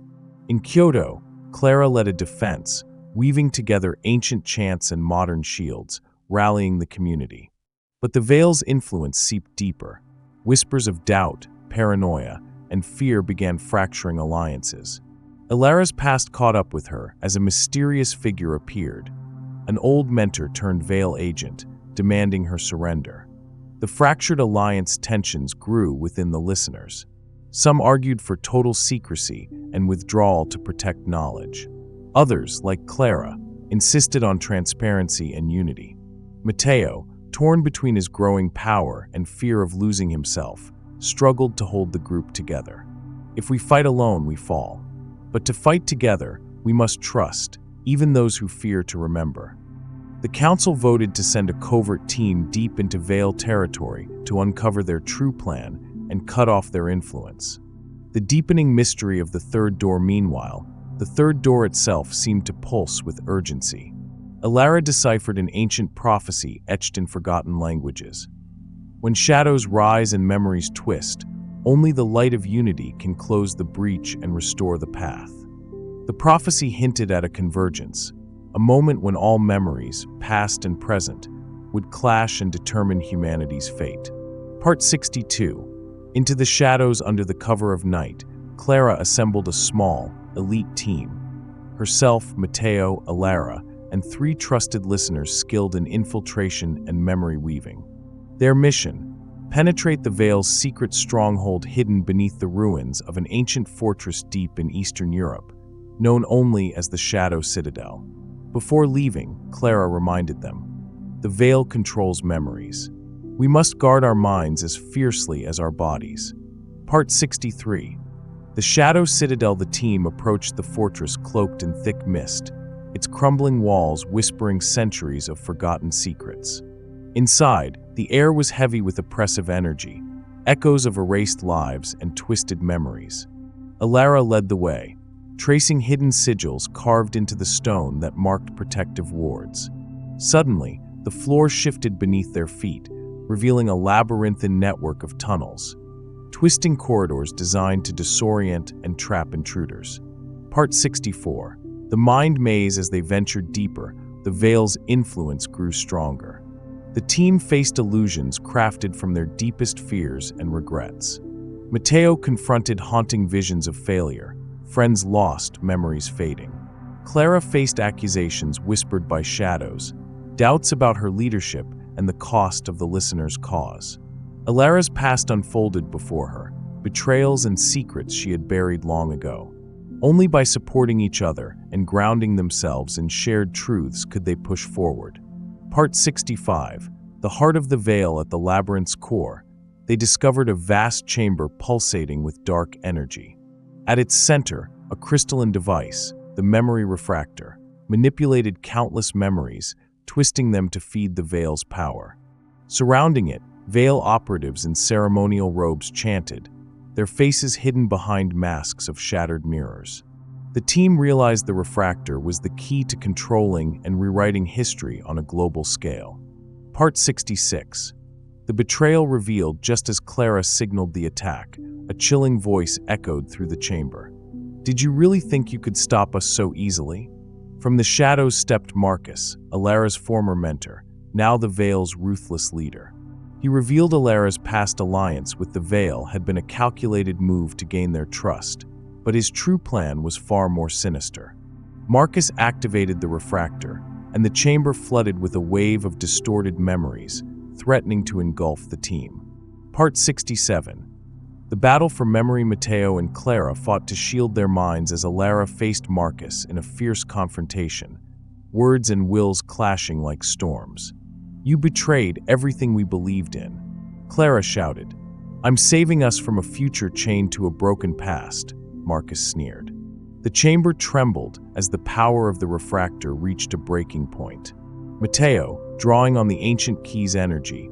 In Kyoto, Clara led a defense, weaving together ancient chants and modern shields, rallying the community. But the Veil's influence seeped deeper. Whispers of doubt, paranoia, and fear began fracturing alliances. Alara's past caught up with her as a mysterious figure appeared. An old mentor turned Veil agent, demanding her surrender. The fractured alliance tensions grew within the listeners. Some argued for total secrecy and withdrawal to protect knowledge. Others, like Clara, insisted on transparency and unity. Mateo, torn between his growing power and fear of losing himself, struggled to hold the group together. If we fight alone, we fall. But to fight together, we must trust, even those who fear to remember. The council voted to send a covert team deep into Veil territory to uncover their true plan and cut off their influence. The deepening mystery of the third door, meanwhile, the third door itself seemed to pulse with urgency. Alara deciphered an ancient prophecy etched in forgotten languages. When shadows rise and memories twist, only the light of unity can close the breach and restore the path. The prophecy hinted at a convergence, a moment when all memories, past and present, would clash and determine humanity's fate. Part 62. Into the shadows under the cover of night, Clara assembled a small, elite team. Herself, Mateo, Alara, and 3 trusted listeners skilled in infiltration and memory weaving. Their mission: penetrate the Veil's secret stronghold hidden beneath the ruins of an ancient fortress deep in Eastern Europe, known only as the Shadow Citadel. Before leaving, Clara reminded them, the Veil controls memories. We must guard our minds as fiercely as our bodies. Part 63. The Shadow Citadel. The team approached the fortress cloaked in thick mist, its crumbling walls whispering centuries of forgotten secrets. Inside, the air was heavy with oppressive energy, echoes of erased lives and twisted memories. Alara led the way, tracing hidden sigils carved into the stone that marked protective wards. Suddenly, the floor shifted beneath their feet, revealing a labyrinthine network of tunnels, twisting corridors designed to disorient and trap intruders. Part 64. The mind maze. As they ventured deeper, the Veil's influence grew stronger. The team faced illusions crafted from their deepest fears and regrets. Mateo confronted haunting visions of failure, friends lost, memories fading. Clara faced accusations whispered by shadows, doubts about her leadership and the cost of the listener's cause. Alara's past unfolded before her, betrayals and secrets she had buried long ago. Only by supporting each other and grounding themselves in shared truths could they push forward. Part 65. The heart of the Veil. At the labyrinth's core, they discovered a vast chamber pulsating with dark energy. At its center, a crystalline device, the memory refractor, manipulated countless memories, twisting them to feed the Veil's power. Surrounding it, Veil operatives in ceremonial robes chanted, their faces hidden behind masks of shattered mirrors. The team realized the refractor was the key to controlling and rewriting history on a global scale. Part 66. The betrayal revealed just as Clara signaled the attack. A chilling voice echoed through the chamber. "Did you really think you could stop us so easily?" From the shadows stepped Marcus, Alara's former mentor, now the Veil's ruthless leader. He revealed Alara's past alliance with the Veil had been a calculated move to gain their trust, but his true plan was far more sinister. Marcus activated the refractor, and the chamber flooded with a wave of distorted memories, threatening to engulf the team. Part 67. The battle for memory. Matteo and Clara fought to shield their minds as Alara faced Marcus in a fierce confrontation, words and wills clashing like storms. "You betrayed everything we believed in," Clara shouted. "I'm saving us from a future chained to a broken past," Marcus sneered. The chamber trembled as the power of the refractor reached a breaking point. Matteo, drawing on the ancient key's energy,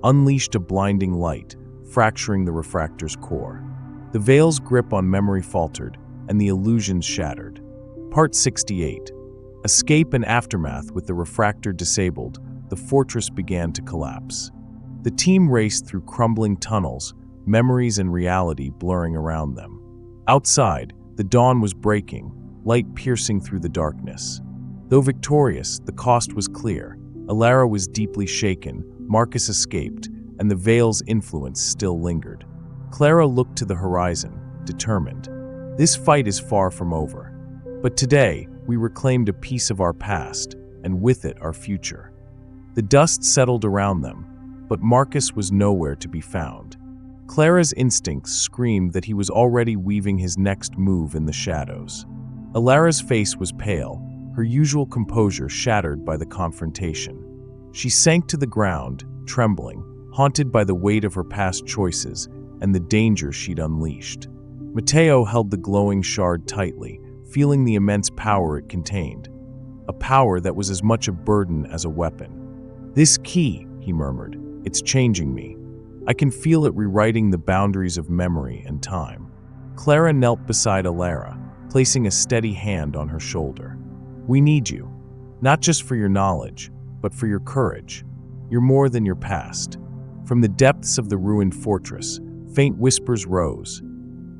unleashed a blinding light, fracturing the refractor's core. The Veil's grip on memory faltered, and the illusions shattered. Part 68. Escape and aftermath. With the refractor disabled, the fortress began to collapse. The team raced through crumbling tunnels, memories and reality blurring around them. Outside, the dawn was breaking, light piercing through the darkness. Though victorious, the cost was clear. Alara was deeply shaken, Marcus escaped, and the Veil's influence still lingered. Clara looked to the horizon, determined. This fight is far from over. But today, we reclaimed a piece of our past, and with it our future. The dust settled around them, but Marcus was nowhere to be found. Clara's instincts screamed that he was already weaving his next move in the shadows. Alara's face was pale, her usual composure shattered by the confrontation. She sank to the ground, trembling, haunted by the weight of her past choices and the danger she'd unleashed. Matteo held the glowing shard tightly, feeling the immense power it contained, a power that was as much a burden as a weapon. "This key," he murmured, "it's changing me. I can feel it rewriting the boundaries of memory and time." Clara knelt beside Alara, placing a steady hand on her shoulder. "We need you, not just for your knowledge, but for your courage. You're more than your past." From the depths of the ruined fortress, faint whispers rose,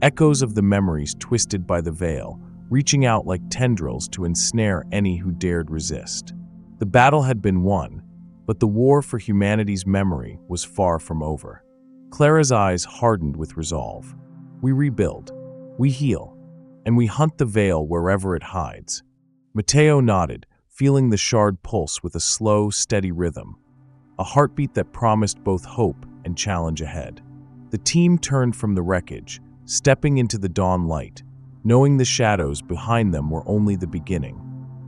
echoes of the memories twisted by the Veil, reaching out like tendrils to ensnare any who dared resist. The battle had been won, but the war for humanity's memory was far from over. Clara's eyes hardened with resolve. "We rebuild, we heal, and we hunt the Veil wherever it hides." Matteo nodded, feeling the shard pulse with a slow, steady rhythm, a heartbeat that promised both hope and challenge ahead. The team turned from the wreckage, stepping into the dawn light, knowing the shadows behind them were only the beginning.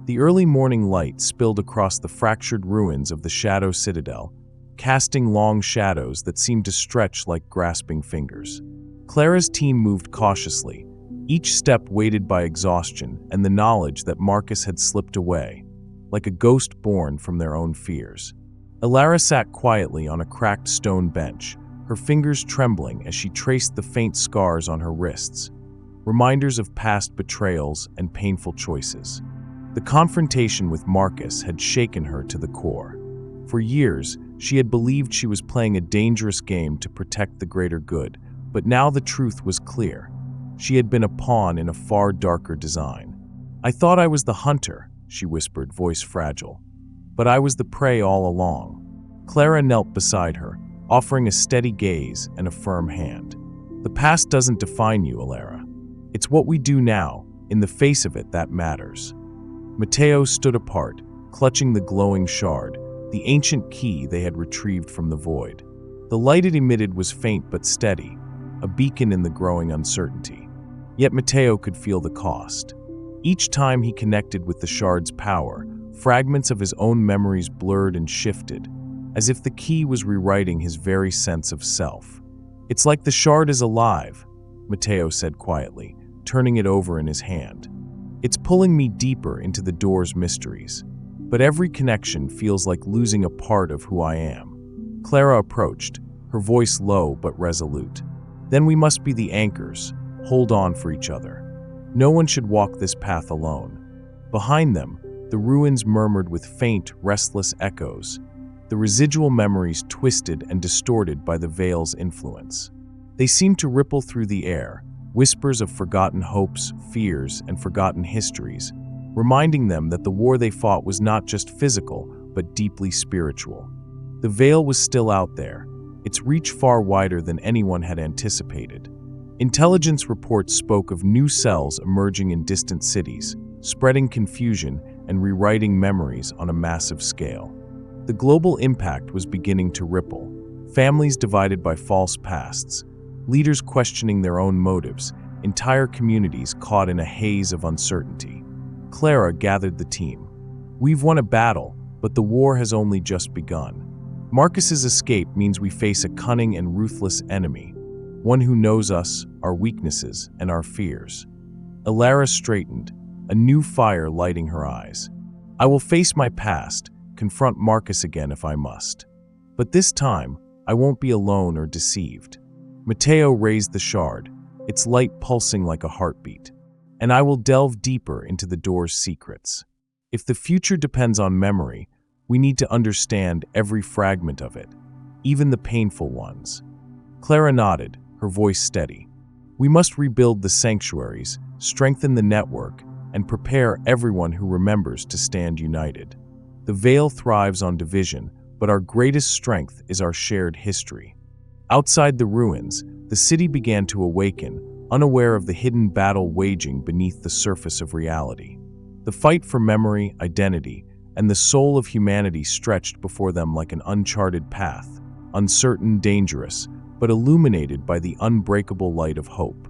The early morning light spilled across the fractured ruins of the Shadow Citadel, casting long shadows that seemed to stretch like grasping fingers. Clara's team moved cautiously, each step weighted by exhaustion and the knowledge that Marcus had slipped away, like a ghost born from their own fears. Alara sat quietly on a cracked stone bench, her fingers trembling as she traced the faint scars on her wrists, reminders of past betrayals and painful choices. The confrontation with Marcus had shaken her to the core. For years, she had believed she was playing a dangerous game to protect the greater good, but now the truth was clear. She had been a pawn in a far darker design. "I thought I was the hunter," she whispered, voice fragile. "But I was the prey all along." Clara knelt beside her, offering a steady gaze and a firm hand. "The past doesn't define you, Alara. It's what we do now, in the face of it, that matters." Matteo stood apart, clutching the glowing shard, the ancient key they had retrieved from the void. The light it emitted was faint but steady, a beacon in the growing uncertainty. Yet Matteo could feel the cost. Each time he connected with the shard's power, fragments of his own memories blurred and shifted, as if the key was rewriting his very sense of self. "It's like the shard is alive," Matteo said quietly, turning it over in his hand. "It's pulling me deeper into the door's mysteries, but every connection feels like losing a part of who I am." Clara approached, her voice low but resolute. Then we must be the anchors, hold on for each other. No one should walk this path alone. Behind them, the ruins murmured with faint, restless echoes, the residual memories twisted and distorted by the veil's influence. They seemed to ripple through the air, whispers of forgotten hopes, fears, and forgotten histories, reminding them that the war they fought was not just physical, but deeply spiritual. The veil was still out there, its reach far wider than anyone had anticipated. Intelligence reports spoke of new cells emerging in distant cities, spreading confusion and rewriting memories on a massive scale. The global impact was beginning to ripple, families divided by false pasts, leaders questioning their own motives, entire communities caught in a haze of uncertainty. Clara gathered the team. We've won a battle, but the war has only just begun. Marcus's escape means we face a cunning and ruthless enemy, one who knows us, our weaknesses, and our fears. Alara straightened, a new fire lighting her eyes. I will face my past, confront Marcus again if I must. But this time, I won't be alone or deceived. Matteo raised the shard, its light pulsing like a heartbeat. And I will delve deeper into the door's secrets. If the future depends on memory, we need to understand every fragment of it, even the painful ones. Clara nodded, her voice steady. We must rebuild the sanctuaries, strengthen the network, and prepare everyone who remembers to stand united. The veil thrives on division, but our greatest strength is our shared history. Outside the ruins, the city began to awaken, unaware of the hidden battle waging beneath the surface of reality. The fight for memory, identity, and the soul of humanity stretched before them like an uncharted path, uncertain, dangerous, but illuminated by the unbreakable light of hope.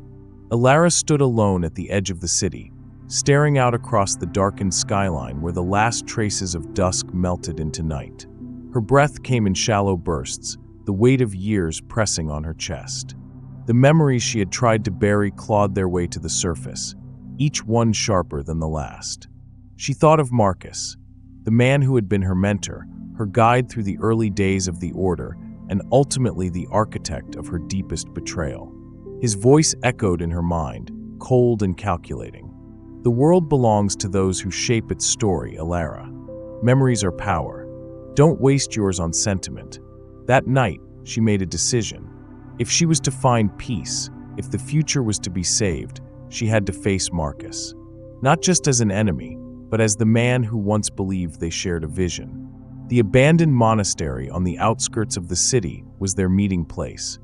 Alara stood alone at the edge of the city, staring out across the darkened skyline where the last traces of dusk melted into night. Her breath came in shallow bursts, the weight of years pressing on her chest. The memories she had tried to bury clawed their way to the surface, each one sharper than the last. She thought of Marcus, the man who had been her mentor, her guide through the early days of the Order, and ultimately the architect of her deepest betrayal. His voice echoed in her mind, cold and calculating. The world belongs to those who shape its story, Alara. Memories are power. Don't waste yours on sentiment. That night, she made a decision. If she was to find peace, if the future was to be saved, she had to face Marcus. Not just as an enemy, but as the man who once believed they shared a vision. The abandoned monastery on the outskirts of the city was their meeting place,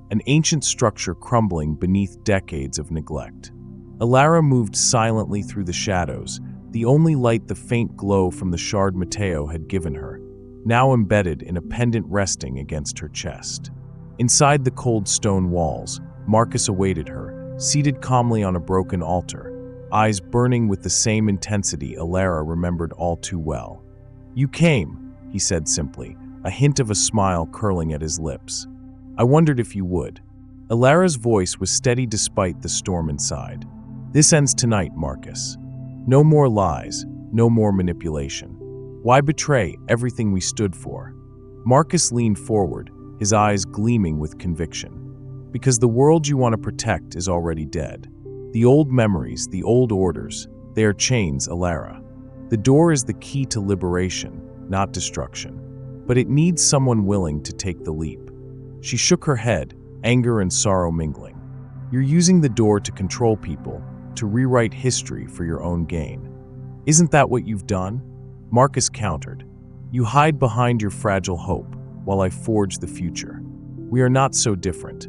an ancient structure crumbling beneath decades of neglect. Alara moved silently through the shadows, the only light the faint glow from the shard Matteo had given her, now embedded in a pendant resting against her chest. Inside the cold stone walls, Marcus awaited her, seated calmly on a broken altar, eyes burning with the same intensity Alara remembered all too well. "You came," he said simply, a hint of a smile curling at his lips. "I wondered if you would." Alara's voice was steady despite the storm inside. "This ends tonight, Marcus. No more lies, no more manipulation. Why betray everything we stood for?" Marcus leaned forward, his eyes gleaming with conviction. "Because the world you want to protect is already dead. The old memories, the old orders, they are chains, Alara. The door is the key to liberation, not destruction. But it needs someone willing to take the leap." She shook her head, anger and sorrow mingling. "You're using the door to control people, to rewrite history for your own gain. Isn't that what you've done?" Marcus countered. "You hide behind your fragile hope, while I forge the future. We are not so different."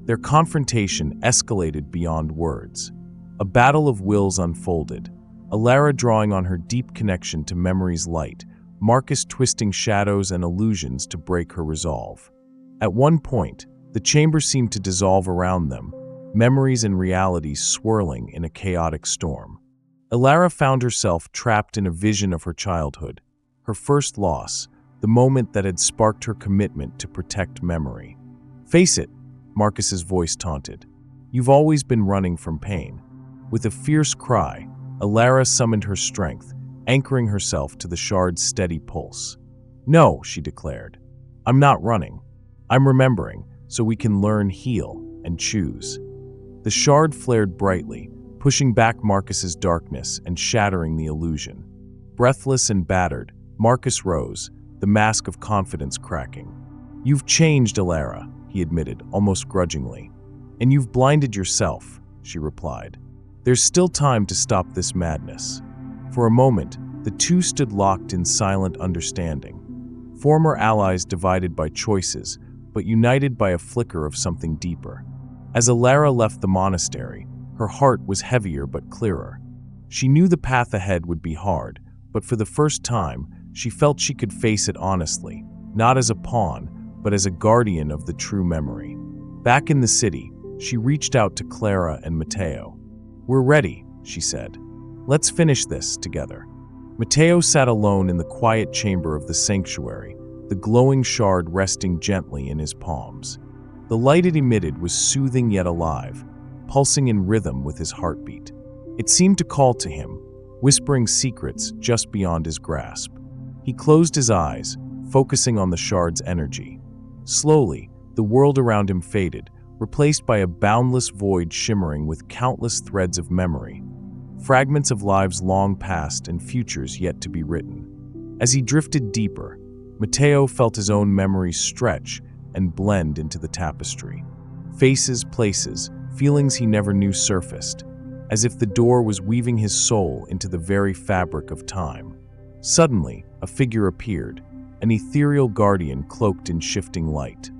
Their confrontation escalated beyond words. A battle of wills unfolded, Alara drawing on her deep connection to memory's light, Marcus twisting shadows and illusions to break her resolve. At one point, the chamber seemed to dissolve around them, memories and realities swirling in a chaotic storm. Alara found herself trapped in a vision of her childhood, her first loss, the moment that had sparked her commitment to protect memory. "Face it," Marcus's voice taunted. "You've always been running from pain." With a fierce cry, Alara summoned her strength, anchoring herself to the shard's steady pulse. "No," she declared. "I'm not running. I'm remembering, so we can learn, heal, and choose. The shard flared brightly, pushing back Marcus's darkness and shattering the illusion. Breathless and battered, Marcus rose, the mask of confidence cracking. "You've changed, Alara," he admitted, almost grudgingly. "And you've blinded yourself," she replied. "There's still time to stop this madness." For a moment, the two stood locked in silent understanding. Former allies divided by choices, but united by a flicker of something deeper. As Alara left the monastery, her heart was heavier but clearer. She knew the path ahead would be hard, but for the first time, she felt she could face it honestly, not as a pawn, but as a guardian of the true memory. Back in the city, she reached out to Clara and Matteo. "We're ready," she said. "Let's finish this together." Matteo sat alone in the quiet chamber of the sanctuary, the glowing shard resting gently in his palms. The light it emitted was soothing yet alive, pulsing in rhythm with his heartbeat. It seemed to call to him, whispering secrets just beyond his grasp. He closed his eyes, focusing on the shard's energy. Slowly, the world around him faded, replaced by a boundless void shimmering with countless threads of memory, fragments of lives long past and futures yet to be written. As he drifted deeper, Matteo felt his own memories stretch and blend into the tapestry. Faces, places, feelings he never knew surfaced, as if the door was weaving his soul into the very fabric of time. Suddenly, a figure appeared, an ethereal guardian cloaked in shifting light.